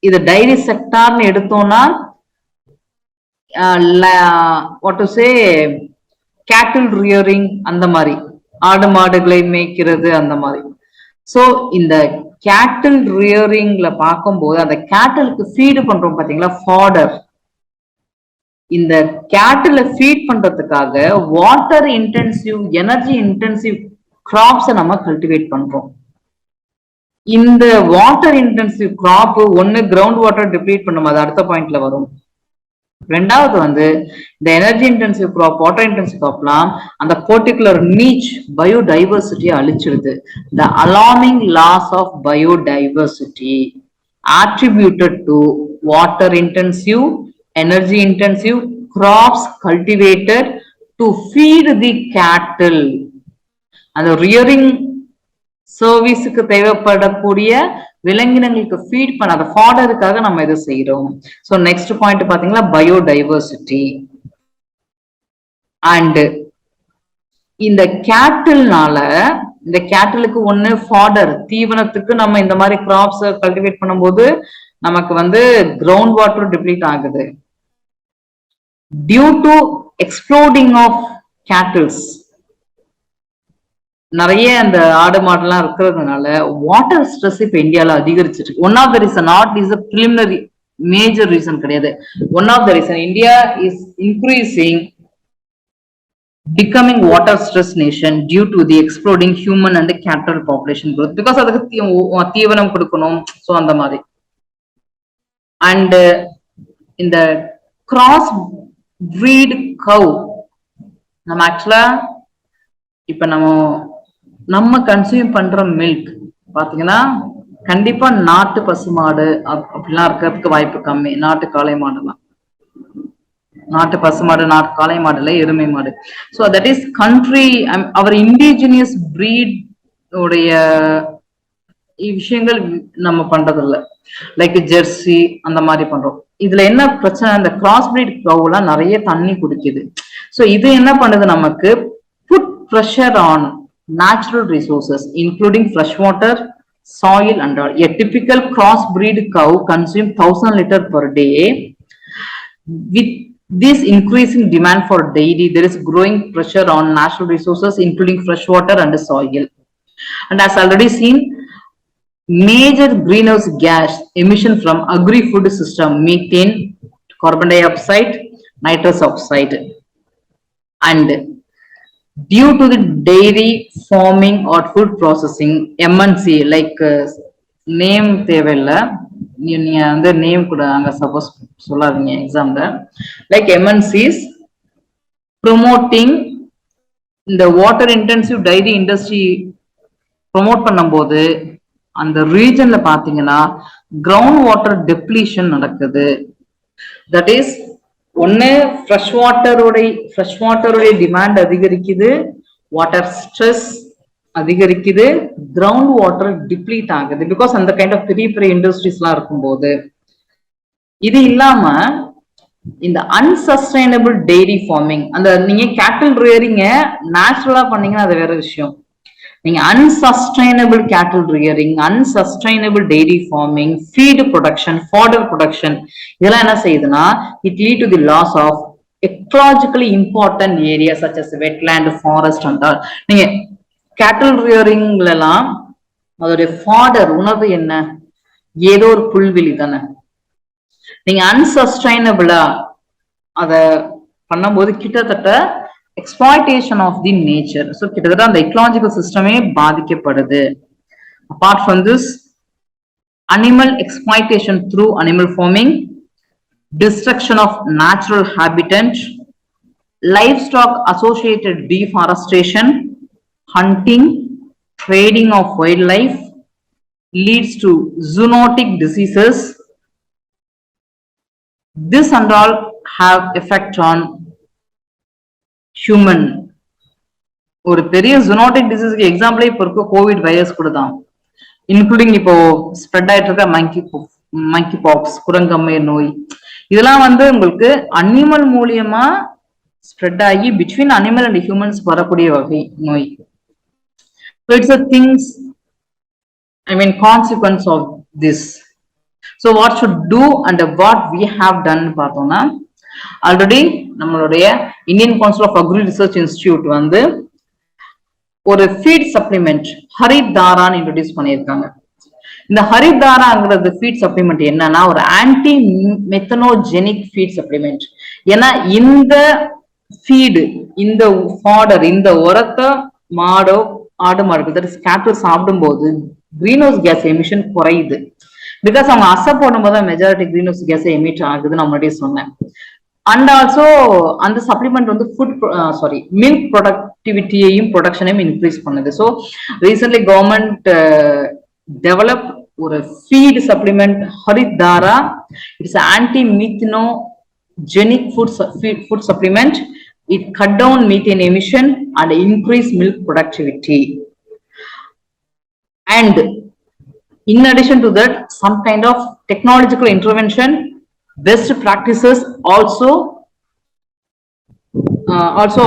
இது diary செக்டார்னு எடுத்தோம்னா what to say, கேட்டில் ரியரிங், அந்த மாதிரி ஆடு மாடுகளை மேய்க்கிறது அந்த மாதிரி. சோ இந்த கேட்டில் ரியரிங்ல பார்க்கும்போது அந்த கேட்டலுக்கு ஃபீடு பண்றோம் பாத்தீங்களா, ஃபாடர். இந்த கேட்டில ஃபீட் பண்றதுக்காக வாட்டர் இன்டென்சிவ், எனர்ஜி இன்டென்சிவ் கிராப்ஸை நம்ம கல்டிவேட் பண்றோம். இந்த வாட்டர் இன்டென்சிவ் கிராப் ஒன்னு கிரவுண்ட் வாட்டர் டிப்ளீட் பண்ணும், அது அடுத்த பாயிண்ட்ல வரும். ரெண்டாவது வந்து இந்த energy intensive crop, water intensive கிராப்லாம் அந்த பர்டிகுலர் நீச் பயோடைவர்சிட்டியை அழிச்சிடுது. The alarming loss of biodiversity attributed to water intensive, energy intensive crops cultivated to feed the cattle. அந்த ரியரிங் சர்வீஸுக்கு தேவைப்படக்கூடிய விலங்கினங்களுக்கு ஃபீட் பண்ண அந்த ஃபாடருக்காக நம்ம இதை செய்யறோம். சோ நெக்ஸ்ட் பாயிண்ட் பாத்தீங்கன்னா பயோடைவர்சிட்டி. அண்ட் இந்த கேட்டில்னால, இந்த கேட்டிலுக்கு ஒண்ணு ஃபாடர், தீவனத்துக்கு நம்ம இந்த மாதிரி கிராப்ஸ் கல்டிவேட் பண்ணும்போது நமக்கு வந்து கிரவுண்ட் வாட்டர் டிப்ளீட் ஆகுது. Due to exploding of cattles, நிறைய அந்த ஆடு மாடுலாம் இருக்கிறதுனால வாட்டர் ஸ்ட்ரெஸ் இப்ப இந்தியால அதிகரிச்சிருக்கு. One of the reason, not is a preliminary major reason கிடையாது. One of the reason India is increasing becoming water stress nation due to the exploding human and the cattle population growth, because அதுக்கு தீவனம் கொடுக்கணும். So அந்த மாதிரி. And இந்த cross breed கவ், நம்ம ஆக்சுவலா இப்ப நம்ம கன்சியூம் பண்ற மில்க் பாத்தீங்கன்னா கண்டிப்பா நாட்டு பசுமாடு அப்படிலாம் இருக்கிறதுக்கு வாய்ப்பு கம்மி. நாட்டு காளை மாடுலாம், நாட்டு பசுமாடு, நாட்டு காளை மாடுல எருமை மாடு. So that is country, our indigenous breed உடைய விஷயங்கள் நம்ம பண்றது இல்லை. லைக் ஜெர்சி அந்த மாதிரி பண்றோம். இதுல என்ன பிரச்சனை, இந்த கிராஸ் பிரீட் கவுலாம் நிறைய தண்ணி குடிக்குது. ஸோ இது என்ன பண்ணுது, நமக்கு put pressure on natural resources including fresh water, soil and all. A typical crossbreed cow consumes 1000 liters per day. With this increasing demand for dairy, there is growing pressure on natural resources including fresh water and soil. And as already seen, major greenhouse gas emission from agri-food system: methane, carbon dioxide, nitrous oxide. And due to the dairy farming or food processing, MNC, like name தேவையில்லை, நீங்க வந்து name கூட அங்க suppose சொல்லாதீங்க எக்ஸாம்ல, like MNCs promoting இந்த water intensive dairy industry promote பண்ணும்போது அந்த ரீஜன்ல பாத்தீங்கன்னா கிரவுண்ட் வாட்டர் டெப்ளீஷன் நடக்குது. தட் இஸ் ஒன்னு ஃப்ரெஷ் வாட்டருடைய டிமாண்ட் அதிகரிக்குது, வாட்டர் ஸ்ட்ரெஸ் அதிகரிக்குது, கிரவுண்ட் வாட்டர் டிப்ளீட் ஆகுது. பிகாஸ் அந்த கைண்ட் ஆஃப் பெரிய பெரிய இண்டஸ்ட்ரீஸ் எல்லாம் இருக்கும்போது. இது இல்லாம இந்த அன்சஸ்டைனபிள் டெய்ரி ஃபார்மிங், அந்த நீங்க கேட்டில் ரியரிங்க நேச்சுரலா பண்ணீங்கன்னா அது வேற விஷயம். நீங்க unsustainable cattle rearing, unsustainable dairy farming, feed production, fodder production, இதெல்லாம் என்ன செய்யுதுன்னா it lead to the loss of ecologically important areas such as wetland, forest and all. நீங்க cattle rearing எல்லாம் அதோட fodder உணவு என்ன? ஏதோ ஒரு புல்வெளி தானே. நீங்க அன்சஸ்டைனபிளா அத பண்ணும்போது கிட்டத்தட்ட exploitation of the nature. So கிட்டத்தட்ட அந்த ecological system பாதிக்கப்படுது. Apart from this, animal exploitation through animal farming, destruction of natural habitat, livestock associated deforestation, hunting, trading of wildlife leads to zoonotic diseases. This and all have effect on human. ஒரு பெரிய zoonotic disease எக்ஸாம்பிளே இப்போ இருக்க Covid virus கூட தான், including இப்போ spread ஆயிட்டு இருக்க மங்கி box, குரங்கம்மை நோய், இதெல்லாம் வந்து உங்களுக்கு அனிமல் மூலியமா ஸ்ப்ரெட் ஆகி பிட்வீன் அனிமல் அண்ட் ஹியூமன்ஸ் வரக்கூடிய வகை நோய். So it's a things, I mean consequence of this. So what should do and what we have done பார்த்தோம்னா, ஆல்ரெடி நம்மளுடைய Indian council of agri research institute வந்து ஒரு feed supplement ஹரிதாரான்னு introduce பண்ணியிருக்காங்க. இந்த ஹரிதாராங்கிறது feet supplement என்னன்னா ஒரு ஆன்டி மெத்தனோஜெனிக் ஃபீட் சப்ளிமெண்ட். ஏன்னா இந்த ஃபீடு, இந்த ஃபாடர், இந்த உரத்தை மாடோ ஆடு மாடு கேட்டல் சாப்பிடும் போது கிரீன் ஹவுஸ் கேஸ் எமிஷன் குறையுது. பிகாஸ் அவங்க அசை போடும் போது majority greenhouse gas emit ஆகுதுன்னு நான் முன்னாடியே சொன்னேன். அண்ட் ஆல்சோ அந்த சப்ளிமெண்ட் வந்து மில்க் ப்ரொடக்டிவிட்டியையும் ப்ரொடக்ஷனையும் இன்க்ரீஸ் பண்ணுது. ஸோ ரீசென்ட்லி கவர்மெண்ட் டெவலப் ஒரு feed supplement Harit Dhara. It's anti methanogenic food supplement. It cut down methane emission and increase milk productivity. And in addition to that, some kind of technological intervention, best practices also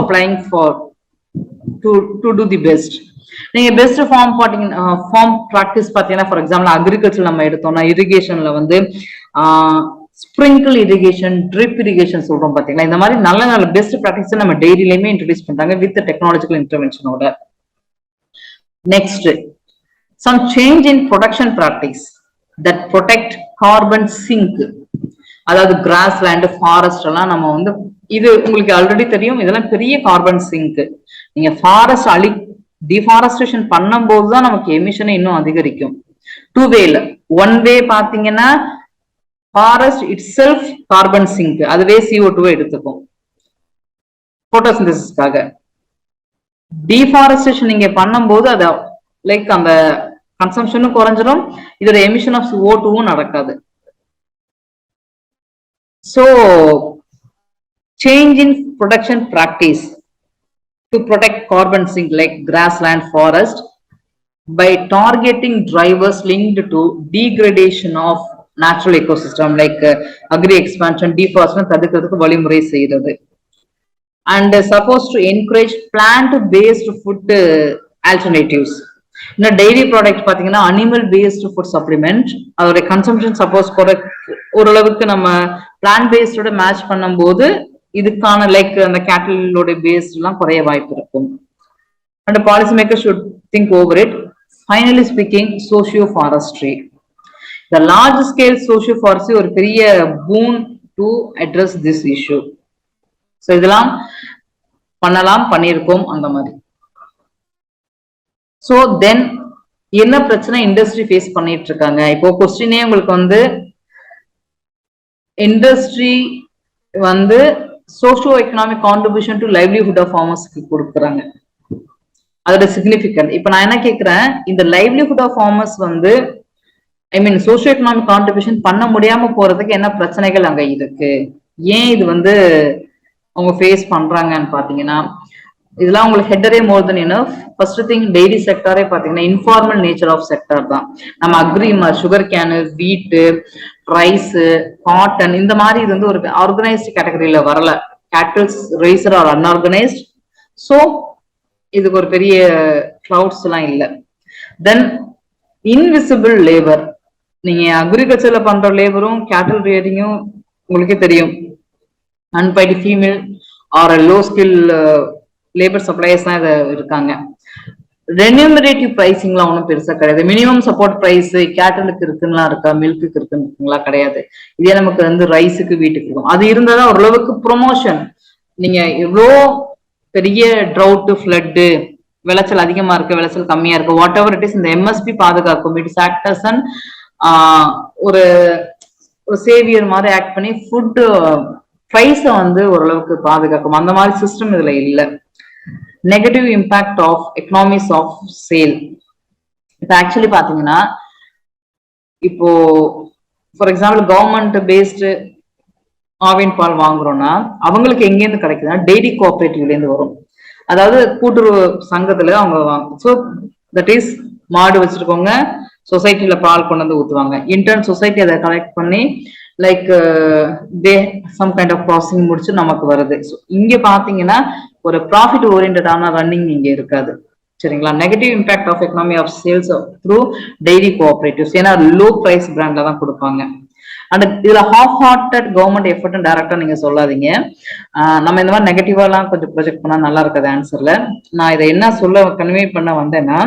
applying for to do the best. நீங்க best form practice பாத்தீங்கன்னா, for example agriculture நம்ம எடுத்தோம்னா இரிகேஷன்ல வந்து sprinkle irrigation, drip irrigation சொல்றோம் பாத்தீங்களா. இந்த மாதிரி நல்ல நல்ல பெஸ்ட் ப்ராக்டிஸ் நம்ம டெய்லியுமே இன்ட்ரோடியூஸ் பண்றாங்க வித் டெக்னாலஜிக்கல் இன்டர்வென்ஷனோட. Next, some change in production practice that protect carbon sink. அதாவது கிராஸ் லேண்ட், ஃபாரஸ்ட் எல்லாம் நம்ம வந்து, இது உங்களுக்கு ஆல்ரெடி தெரியும், இதெல்லாம் பெரிய கார்பன் சிங்க். நீங்க ஃபாரஸ்ட் டிஃபாரஸ்டேஷன் பண்ணும் போதுதான் நமக்கு எமிஷனை இன்னும் அதிகரிக்கும். டூ வேல, ஒன் வே பாத்தீங்கன்னா forest itself carbon sink, அதுவே CO2 எடுத்துக்கும் போட்டோசிந்தசிஸ்க்காக. டிஃபாரஸ்டேஷன் நீங்க பண்ணும்போது அத லைக் அந்த கன்சம்ஷனும் குறைஞ்சிடும், இதோட எமிஷன் ஆஃப் CO2 நடக்காது. So change in production practice to protect carbon sink like grassland, forest by targeting drivers linked to degradation of natural ecosystem like agri expansion, deforestation தடுக்கிறதுக்கு வழிமுறை செய்யறது. And supposed to encourage plant based food alternatives. இந்த dairy product பாத்தீங்கன்னா animal based food supplement, அதோட consumption suppose ஓரளவுக்கு நம்ம plant பேஸ்டோட match பண்ணும் போது இதுக்கான லைக் அந்த கேட்டலோட பேஸ்ட் எல்லாம் குறைய வாய்ப்பு இருக்கும். And policy maker should think over it. Finally speaking, socio forestry, the large scale socio forestry ஒரு பெரிய பூன் to address this issue. So இதெல்லாம் பண்ணியிருக்கோம் அந்த மாதிரி. சோ தென் என்ன பிரச்சனை இண்டஸ்ட்ரி ஃபேஸ் பண்ணிட்டு இருக்காங்க? இப்போ கொஸ்டினே உங்களுக்கு வந்து இண்டஸ்ட்ரி வந்து socio economic contribution to livelihood of ஃபார்மர்ஸ்க்கு கொடுக்குறாங்க, அதோட சிக்னிபிகன்ட். இப்ப நான் என்ன கேட்கிறேன், இந்த லைவ்லிஹுட் ஆஃப் ஃபார்மர்ஸ் வந்து ஐ மீன் சோஷியோ எக்கனாமிக் கான்ட்ரிபியூஷன் பண்ண முடியாம போறதுக்கு என்ன பிரச்சனைகள் அங்க இருக்கு, ஏன் இது வந்து அவங்க ஃபேஸ் பண்றாங்கன்னு பாத்தீங்கன்னா, இதெல்லாம் உங்களுக்கு ஹெட்டரே more than enough. First thing, dairy செக்டாரே பாத்தீங்கன்னா இன்ஃபார்மல் நேச்சர் ஆஃப் செக்டார் தான். நம்ம agri, sugar cane, wheat, rice, cotton இந்த மாதிரி இது வந்து ஒரு ஆர்கனைஸ்ட் கேட்டகரியில வரல. Cattles raiser are unorganised. So இதுக்கு ஒரு பெரிய கிளவுட்ஸ் எல்லாம் இல்லை. தென் இன்விசிபிள் லேபர், நீங்க அக்ரிகல்ச்சர்ல பண்ற லேபரும் கேட்டல் ரியரிங்கும் உங்களுக்கே தெரியும், unpaid female or a low skill labor suppliers தான் இதை இருக்காங்க. ரெனியூமரேட்டிவ் பிரைசிங்லாம் ஒன்றும் பெருசா கிடையாது. மினிமம் சப்போர்ட் பிரைஸ் கேட்டலுக்கு இருக்குன்னா இருக்கா, மில்க்குக்கு இருக்குங்களா கிடையாது. இதே நமக்கு வந்து ரைஸுக்கு வீட்டுக்கு இருக்கும். அது இருந்தாதான் ஓரளவுக்கு ப்ரொமோஷன். நீங்க எவ்வளோ பெரிய ட்ரவுட் ஃபிளட்டு விளைச்சல் அதிகமா இருக்கு விளைச்சல் கம்மியா இருக்கு வாட் எவர் இட் இஸ் இந்த எம்எஸ்பி பாதுகாக்கும். இட்ஸ் ஆக்ட் அஸ் அன் ஒரு ஒரு சேவியர் மாதிரி ஆக்ட் பண்ணி ஃபுட் பிரைஸை வந்து ஓரளவுக்கு பாதுகாக்கும். அந்த மாதிரி சிஸ்டம் இதுல இல்ல. Negative impact of economics of scale. இப்போ ஆக்சுவலி பாத்தீங்கன்னா இப்போ for example government based Aavin பால் வாங்குறோம்னா அவங்களுக்கு எங்கேருந்து கிடைக்குதுன்னா டெய்ரி கோஆபரேட்டிவ்ல இருந்து வரும். அதாவது கூட்டுறவு சங்கத்துல அவங்க வாங்க. ஸோ தட் இஸ் மாடு வச்சிருக்கோங்க சொசைட்டில பால் கொண்டு வந்து ஊத்துவாங்க. இன்டர்ன் சொசைட்டி அதை கலெக்ட் பண்ணி like they some kind of processing முடிச்சு நமக்கு வருது. ஸோ இங்க பாத்தீங்கன்னா ஒரு ப்ராஃபிட் ஓரியன்டான ரன்னிங் இங்க இருக்காது. சரிங்களா. Negative impact of economy of sales through dairy cooperatives. ஏன்னா லோ பிரைஸ் பிராண்ட்ல தான் கொடுப்பாங்க. அண்ட் இதுல ஹாஃப் ஹார்ட்டட் கவர்மெண்ட் எஃபர்ட் டைரக்டா நீங்க சொல்லாதீங்க. நம்ம இந்த மாதிரி நெகட்டிவா எல்லாம் கொஞ்சம் ப்ரொஜெக்ட் பண்ணா நல்லா இருக்காது ஆன்சர்ல. நான் இதை என்ன சொல்ல கன்வே பண்ண வந்தேன்னா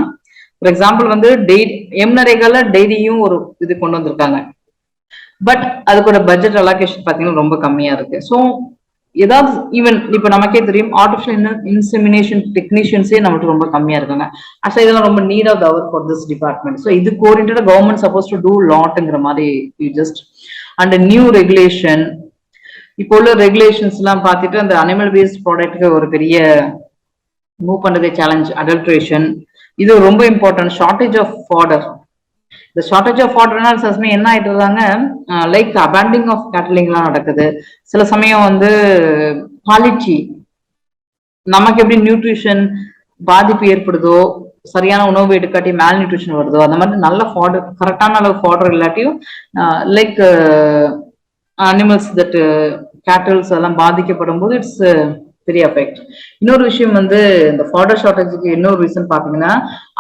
ஃபார் எக்ஸாம்பிள் வந்து டெய்ரி எம்நரேகால டெய்ரியும் ஒரு இது கொண்டு வந்திருக்காங்க. பட் அதுக்கு பட்ஜெட் அலோகேஷன் பாத்தீங்கன்னா ரொம்ப கம்மியா இருக்கு. ஸோ ஏதாவது ஈவன் இப்ப நமக்கே தெரியும் ஆர்டிபிஷியல் இன்செமினேஷன் டெக்னீஷியன்ஸே நமக்கு ரொம்ப கம்மியா இருக்காங்க. ஆக்சுவலா இதெல்லாம் ரொம்ப need of the hour for this department. So இதுக்கு ஓரியன்டா கவர்மெண்ட் சப்போஸ் டு டூ லாட்ங்கிற மாதிரி ஜஸ்ட். And new regulation. இப்போ உள்ள ரெகுலேஷன்ஸ் எல்லாம் பார்த்துட்டு அந்த அனிமல் பேஸ்ட் ப்ராடக்ட்டுக்கு ஒரு பெரிய மூவ் பண்றதே சேலஞ்ச். அடல்ட்ரேஷன் இது ரொம்ப இம்பார்ட்டன்ட். Shortage of fodder. இந்த ஷார்டேஜ் ஆஃப் வாட்டர்னால சில சமயம் என்ன ஆயிட்டு இருக்காங்க லைக் அபேண்டிங் ஆஃப் கேட்டலிங்லாம் நடக்குது. சில சமயம் வந்து குவாலிட்டி நமக்கு எப்படி நியூட்ரிஷன் பாதிப்பு ஏற்படுதோ சரியான உணவு எடுக்காட்டி மேல் நியூட்ரிஷன் வருதோ அந்த மாதிரி நல்ல ஃபாடர் கரெக்டான அளவு ஃபாடர் இல்லாட்டியும் லைக் அனிமல்ஸ் தட் கேட்டல்ஸ் எல்லாம் பாதிக்கப்படும் போது இட்ஸ் பெரிய எஃபெக்ட். இன்னொரு விஷயம் வந்து இந்த ஃபாடர் ஷார்டேஜுக்கு இன்னொரு ரீசன் பாத்தீங்கன்னா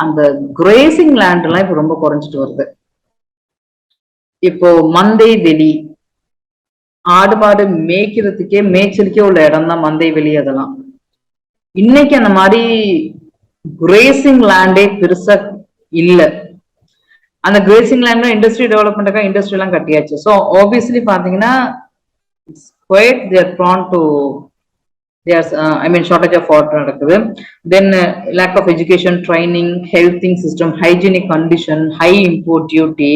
அந்த கிரேசிங் லேண்ட் எல்லாம் இப்ப ரொம்ப குறைஞ்சிட்டு வருது. இப்போ மந்தை வெளி ஆடு மாடு மேய்க்கிறதுக்கே மேய்ச்சலுக்கே உள்ள இடம் தான் மந்தை வெளி. அதெல்லாம் இன்னைக்கு அந்த மாதிரி கிரேசிங் லேண்டே பெருசா இல்ல. அந்த கிரேசிங் லேண்ட்ல இண்டஸ்ட்ரி டெவலப்மெண்ட்டுக்காக இண்டஸ்ட்ரி எல்லாம் கட்டியாச்சு. ஸோ ஆப்வியஸ்லி பாத்தீங்கன்னா quite they are prone to there's shortage of water நடக்குது. Then lack of education, training, healthing system, hygienic condition, high import duty.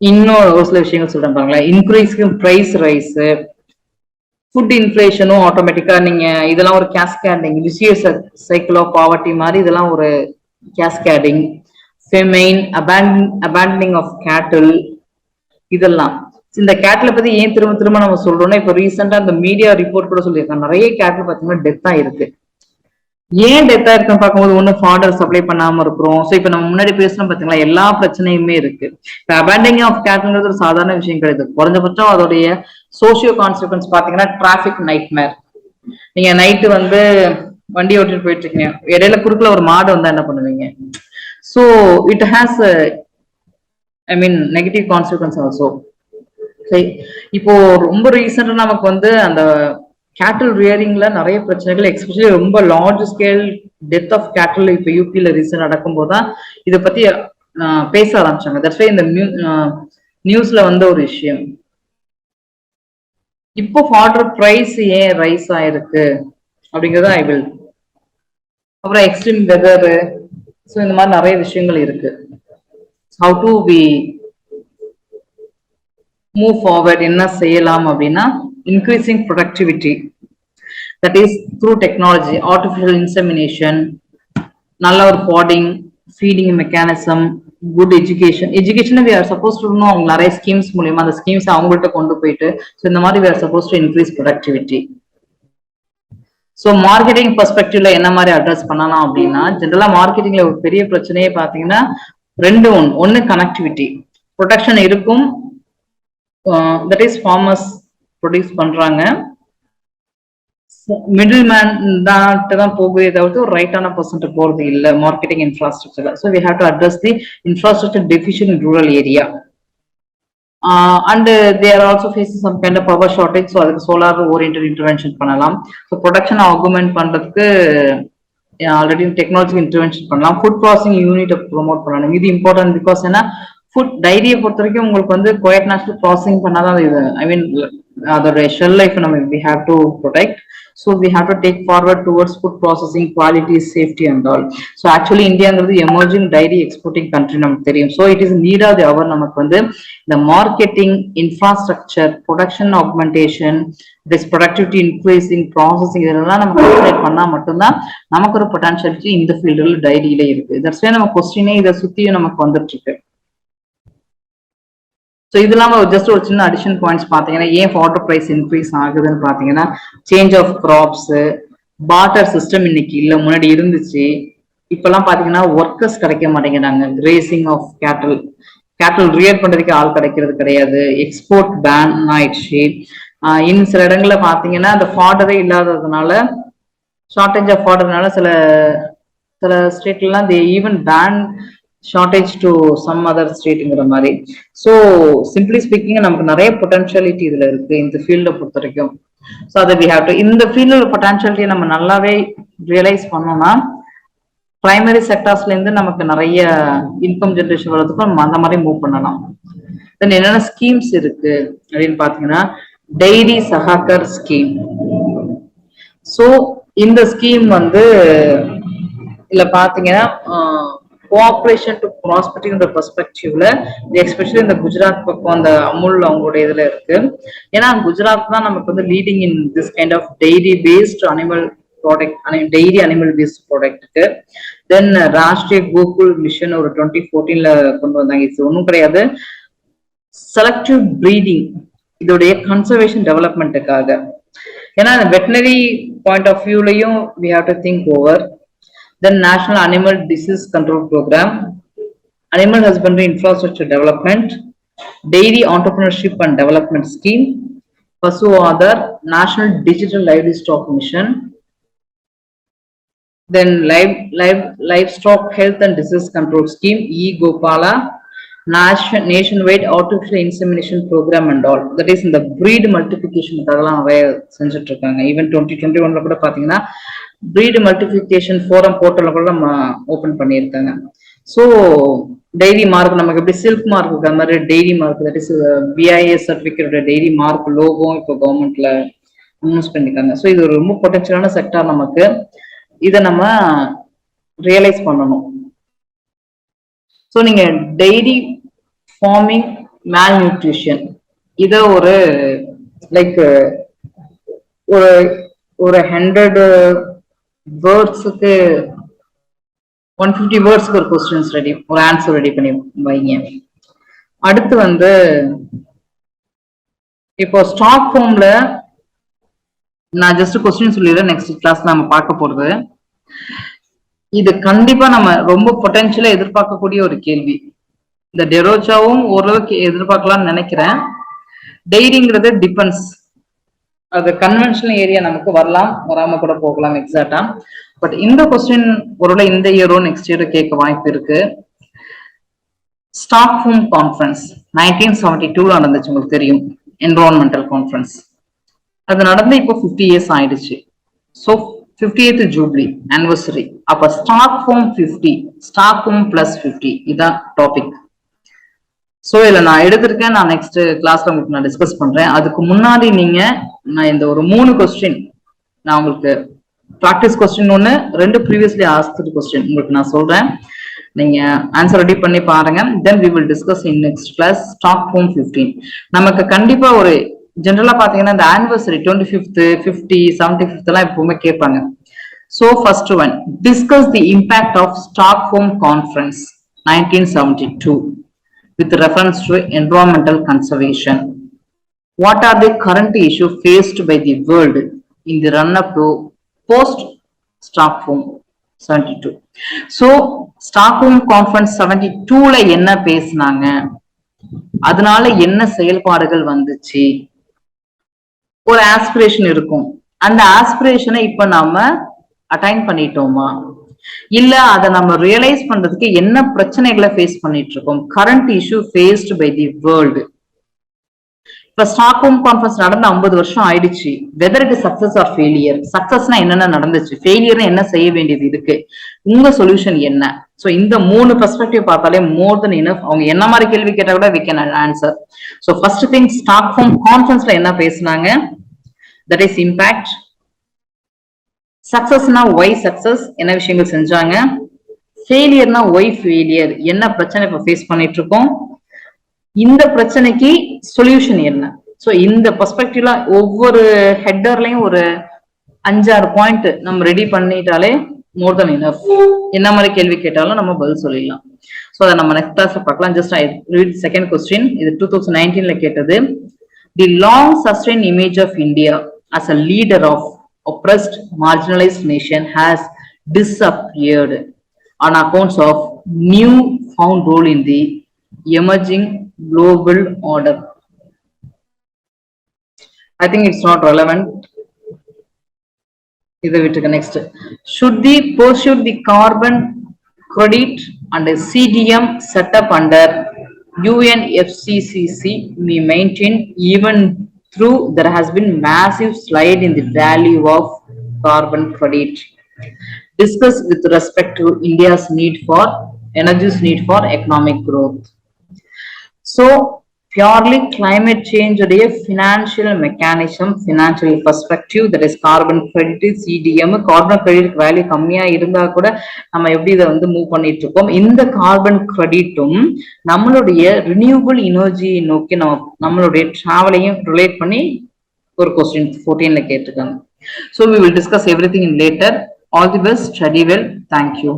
இன்னும் ஒரு சில விஷயங்கள் சொல்றேன் பாருங்களா. இன்க்ரீஸ்க்கு பிரைஸ் ரைஸ், ஃபுட் இன்ஃபிளேஷனும் ஆட்டோமேட்டிக்கா நீங்க இதெல்லாம் ஒரு cascading vicious cycle of poverty மாதிரி இதெல்லாம் ஒரு கேஸ்கேடிங். ஃபெமைன், அபேண்டனிங் ஆஃப் கேட்டில் இதெல்லாம். இந்த கேட்ல பத்தி ஏன் திரும்ப திரும்ப நம்ம சொல்றோம்னா இப்போ ரீசெண்டா இந்த மீடியா ரிப்போர்ட் கூட சொல்லியிருக்காங்க நிறைய கேட்ல பாத்தீங்கன்னா டெத்தா இருக்கு. ஏன் டெத்தா இருக்குன்னு பார்க்கும்போது ஒண்ணு ஃபாடர் சப்ளை பண்ணாம இருக்கிறோம். ஸோ இப்ப நம்ம முன்னாடி பேசணும் பாத்தீங்களா எல்லா பிரச்சனையுமே இருக்கு. இப்போ அபேண்டிங் ஆஃப் கேட்ங்கிறது ஒரு சாதாரண விஷயம் கிடையாது. குறைஞ்சபட்சம் அதோடைய சோசியோ கான்சிக்வன்ஸ் பாத்தீங்கன்னா டிராபிக் நைட்மேர். நீங்க நைட்டு வந்து வண்டி ஓட்டிட்டு போயிட்டு இருக்கீங்க, இடையில குறுக்குல ஒரு மாடு வந்தா என்ன பண்ணுவீங்க? So it has negative consequence also. இப்போ ரொம்ப ரீசெண்டா நமக்கு வந்து அந்த கேட்டில் ரியரிங்ல நிறைய பிரச்சனைகள் எஸ்பெஷலி ரொம்ப லார்ஜ் ஸ்கேல் டெத் ஆஃப் கேட்டில் இப்ப யூபில ரீசெண்ட் நடக்கும் போதுதான் இதை பத்தி பேச ஆரம்பிச்சாங்க. தட்ஸ் வை இந்த நியூஸ்ல வந்து ஒரு விஷயம். இப்போ ஃபாடர் பிரைஸ் ஏன் ரைஸ் ஆயிருக்கு அப்படிங்கறது ஐ வில். அப்புறம் எக்ஸ்ட்ரீம் வெதர். ஸோ இந்த மாதிரி நிறைய விஷயங்கள் இருக்கு. How to be move forward என்ன செய்யலாம் அப்படின்னா increasing productivity that is through technology, artificial insemination, நல்ல ஒரு பாடிங் feeding mechanism, good education. Education we are suppose to know அவங்க நிறைய ஸ்கீம்ஸ் மூலியமா அந்த ஸ்கீம்ஸ் அவங்கள்ட்ட கொண்டு போயிட்டு ஸோ இந்த மாதிரி we are suppose to increase productivity. So marketing பெர்ஸ்பெக்டிவ்ல என்ன மாதிரி அட்ரஸ் பண்ணலாம் அப்படின்னா ஜென்ரலா மார்க்கெட்டிங்ல ஒரு பெரிய பிரச்சனையே பாத்தீங்கன்னா ரெண்டு. ஒன்னு கனெக்டிவிட்டி. ப்ரொடக்ஷன் இருக்கும், தட் இஸ் ஃபார்மர்ஸ் ப்ரொடியூஸ் பண்றாங்க, மிடில் மேன் தான் போகுதே தவிர்த்து ஒரு ரைட்டான பர்சன்ட் போறது இல்லை marketing infrastructure. So we have to address the infrastructure deficient in rural area. And they are also facing some kind of power shortage, so அதுக்கு solar oriented intervention பண்ணலாம். So production augment பண்றதுக்கு already technology intervention பண்ணலாம். Food processing unit promote பண்ணலாம். இது important because ஏன்னா food டைரியை பொறுத்த வரைக்கும் உங்களுக்கு வந்து குவைட் நேச்சுரல் ப்ராசஸிங் பண்ணாதான் இது ஐ மீன் அதோட ஷெல் லைஃப் நம்ம we have to protect. So we have to take forward towards food processing, quality, safety and all. So actually India is emerging dairy exporting country namakku theriyum. So it is need of the hour namakku vandu the marketing infrastructure, production augmentation, this productivity increasing, processing idella namakku calculate panna mattum da namakku oru potentiality in the field la dairy la irukku. That's why நம்ம question இத சுத்தி நமக்கு வந்துட்டு இருக்கு. So இது இல்லாமல் just ஒரு சின்ன அடிஷன் பாயிண்ட்ஸ் பார்த்தீங்கன்னா ஏன் வாட்டர் ப்ரைஸ் இன்க்ரீஸ் ஆகுதுன்னு பார்த்தீங்கன்னா change of crops, barter system இன்னைக்கு இல்லை, முன்னாடி இருந்துச்சு. இப்பெல்லாம் பார்த்தீங்கன்னா ஒர்க்கர்ஸ் கிடைக்க மாட்டேங்கிறாங்க. கிரேசிங் ஆஃப் கேட்டல் ரியர் பண்ணுறதுக்கு ஆள் கிடைக்கிறது கிடையாது. எக்ஸ்போர்ட் பேன் ஆயிடுச்சு. இன்னும் சில இடங்கள்ல பார்த்தீங்கன்னா அந்த ஃபார்டரே இல்லாததுனால, ஷார்டேஜ் ஆஃப் ஃபார்டர்னால சில ஸ்டேட்லாம் they even ban shortage to some other ஸ்டேட்டுங்கிற மாதிரி. ஸோ சிம்பிளி ஸ்பீக்கிங் நமக்கு நிறைய பொட்டன்ஷியாலிட்டி இதுல இருக்கு இந்த ஃபீல்டை பொறுத்த வரைக்கும். ஸோ அதை வி ஹேவ் டு இந்த ஃபீல்டோட பொட்டன்ஷியாலிட்டியை நம்ம நல்லாவே ரியலைஸ் பண்ணோம்னா பிரைமரி செக்டார்ஸ்ல இருந்து நமக்கு நிறைய இன்கம் ஜென்ரேஷன் வர்றதுக்கும் நம்ம அந்த மாதிரி மூவ் பண்ணலாம். தென் என்னென்ன ஸ்கீம்ஸ் இருக்கு அப்படின்னு பாத்தீங்கன்னா டைரி சஹாக்கர் ஸ்கீம். ஸோ இந்த ஸ்கீம் வந்து இதுல பாத்தீங்கன்னா கோஆபரேஷன் டு ப்ராஸ்பெரிட்டிங்கிற பெர்ஸ்பெக்டிவ்ல எஸ்பெஷலி இந்த குஜராத் பக்கம் அந்த அமுல் அவங்களோட இதுல இருக்கு. ஏன்னா குஜராத் தான் நமக்கு வந்து leading in this kind of dairy based animal product, dairy animal based ப்ராடக்ட்டுக்கு. தென் ராஷ்டிரிய கோகுல் மிஷன் ஒரு 2014ல கொண்டு வந்தாங்க. இது ஒன்றும் கிடையாது, செலக்டிவ் ப்ரீடிங் இதோடைய கன்சர்வேஷன் டெவலப்மெண்ட்டுக்காக. ஏன்னா வெட்டினரி பாயிண்ட் ஆஃப் வியூலையும் we have to think over. Then National Animal Disease Control Program, Animal Husbandry Infrastructure Development, Dairy Entrepreneurship and Development Scheme, Pasu Aadhar, National Digital Livestock Mission, then Livestock Health and Disease Control Scheme, E-Gopala, Nationwide Artificial Insemination Program and all. That is in the breed multiplication அதெல்லாம் நிறைய செஞ்சுட்டு இருக்காங்க. Even 2021ல கூட பாத்தீங்கன்னா breed multiplication forum போர்ட்டல்ல கூட நம்ம open பண்ணியிருக்காங்க. So dairy mark நமக்கு எப்படி சில்க் மார்க் இருக்கிற மாதிரி dairy mark, that is BIS certificate dairy mark logo இப்போ கவர்மெண்ட்ல அனௌன்ஸ் பண்ணிருக்காங்க. ஸோ இது ஒரு ரொம்ப பொட்டன்ஷியலான செக்டார். நமக்கு இதை நம்ம ரியலைஸ் பண்ணணும். ஸோ நீங்க டெய்ரி ஃபார்மிங் மேல் நியூட்ரிஷன் இதை ஒரு லைக் ஒரு 100 வேர்ட்ஸுக்கு 150 வேர்ட்ஸ்க்கு ஒரு கொஸ்டின்ஸ் ரெடி, ஒரு ஆன்சர் ரெடி பண்ணி வைங்க. அடுத்து வந்து இப்போ ஸ்டாக் ஹோம்ல நான் ஜஸ்ட் கொஸ்டின் சொல்லிடுறேன், நெக்ஸ்ட் கிளாஸ் நம்ம பார்க்க போறது. இது கண்டிப்பா நம்ம ரொம்ப பொட்டன்ஷியலா எதிர்பார்க்கக்கூடிய ஒரு கேள்வி. இந்த டெரோச்சாவும் ஓரளவுக்கு எதிர்பார்க்கலாம்னு நினைக்கிறேன். டெய்ரிங்கிறது டிபெண்ட்ஸ், அது கன்வென்ஷனல் ஏரியா நமக்கு வரலாம், வராம கூட போகலாம் எக்ஸாக்டா. பட் இந்த கொஸ்டின் ஒருவேளை இந்த இயரோ நெக்ஸ்ட் இயரோ கேட்க வாய்ப்பு இருக்கு. ஸ்டாக்ஹோம் கான்ஃபரன்ஸ் 1972 நடந்துச்சு, உங்களுக்கு தெரியும், என்விரான்மெண்டல் கான்ஃபரன்ஸ். அது நடந்து இப்போ 50 இயர்ஸ் ஆயிடுச்சு. So 50th jubilee anniversary. அப்ப ஸ்டாக்ஹோம் 50, ஸ்டாக்ஹோம் பிளஸ் 50 இதான் டாபிக். ஸோ இதுல நான் எடுத்திருக்கேன், நான் நெக்ஸ்ட் கிளாஸ்ல உங்களுக்கு நான் டிஸ்கஸ் பண்றேன். அதுக்கு முன்னாடி நீங்க நான் இந்த ஒரு 3 கொஸ்டின் நான் உங்களுக்கு practice question 1, 2 previously asked question உங்களுக்கு நான் சொல்றேன். நீங்க ஆன்சர் ரெடி பண்ணி பாருங்க. Then we will discuss in next class Stockholm 15. நமக்கு கண்டிப்பா ஒரு ஜென்ரலா பாத்தீங்கன்னா இந்த ஆனிவர்சரி 25th 50 75th எல்லாம் எப்பவுமே கேட்பாங்க. So first one, discuss the impact of Stockholm conference 1972 with reference to environmental conservation. What are the current issues faced by the world in the run-up to post-Stockholm 72? So, Stockholm Conference 72ல என்ன பேசினாங்க, அதனால என்ன செயல்பாடுகள் வந்துச்சு, ஒரு aspiration இருக்கும். அந்த ஆஸ்பிரேஷனை இப்ப நாம அட்டைன் பண்ணிட்டோமா, இல்ல அதை நம்ம ரியலைஸ் பண்றதுக்கு என்ன பிரச்சனைகளை ஃபேஸ் பண்ணிட்டு இருக்கோம், current issue faced by the world. இப்ப ஸ்டாக்ஹோம் கான்ஃபரன்ஸ் நடந்து 50 வருஷம் ஆயிடுச்சு. Whether it is success or failure, சக்சஸ்னா என்னென்ன நடந்துச்சு, ஃபெயிலியர்னா என்ன செய்ய வேண்டியது இருக்கு, உங்க சொல்யூஷன் என்ன? சோ இந்த 3 பெர்ஸ்பெக்டிவ் பார்த்தாலே மோர் தென் இனஃப். அவங்க என்ன மாதிரி கேள்வி கேட்டா கூட we can answer. So first thing, Stockholm கான்ஃபரன்ஸ்ல என்ன பேசுனாங்க, தட் இஸ் இம்பாக்ட். சக்சஸ்னா ஒய் சக்சஸ், என்ன விஷயங்கள் செஞ்சாங்க. ஃபெயிலியர்னா ஒய் ஃபெயிலியர், என்ன பிரச்சனை இப்ப ஃபேஸ் பண்ணிட்டு இருக்கோம், இந்த பிரச்சனைக்கு சொல்யூஷன் என்ன. சோ இந்த பெர்ஸ்பெக்டிவ்ல ஒவ்வொரு ஹெட்டர்லயும் ஒரு 5-6 பாயிண்ட் நம்ம ரெடி பண்ணிட்டாலே மோர் தென் இனஃப். என்ன மாதிரி கேள்வி கேட்டாலும் நம்ம பதில் சொல்லிடலாம். சோ அதை நம்ம நெக்ஸ்ட் கிளாஸ்ல பார்க்கலாம். Just I read second question. இது 2019ல கேட்டது. The long sustain image of India as a leader of oppressed marginalized nation has disappeared on accounts of new found role in the emerging global order. I think it's not relevant. இதை விட்டுக்க. Next, should the pursue the carbon credit and CDM set up under UNFCCC be maintained even through there has been massive slide in the value of carbon credit. Discuss with respect to India's need for energy's need for economic growth. So purely climate change உடைய financial mechanism, financial perspective, that is carbon credit, CDM. carbon credit value கம்மியா இருந்தா கூட நம்ம எப்படி இதை வந்து move பண்ணிட்டு இருக்கோம். இந்த கார்பன் கிரெடிட்டும் நம்மளுடைய ரினியூவபிள் எனர்ஜி நோக்கி நம்மளுடைய டிராவலையும் ரிலேட் பண்ணி ஒரு கொஸ்டின் 14ல கேட்டிருக்காங்க. So we will discuss everything in later. All the best, study well. Thank you.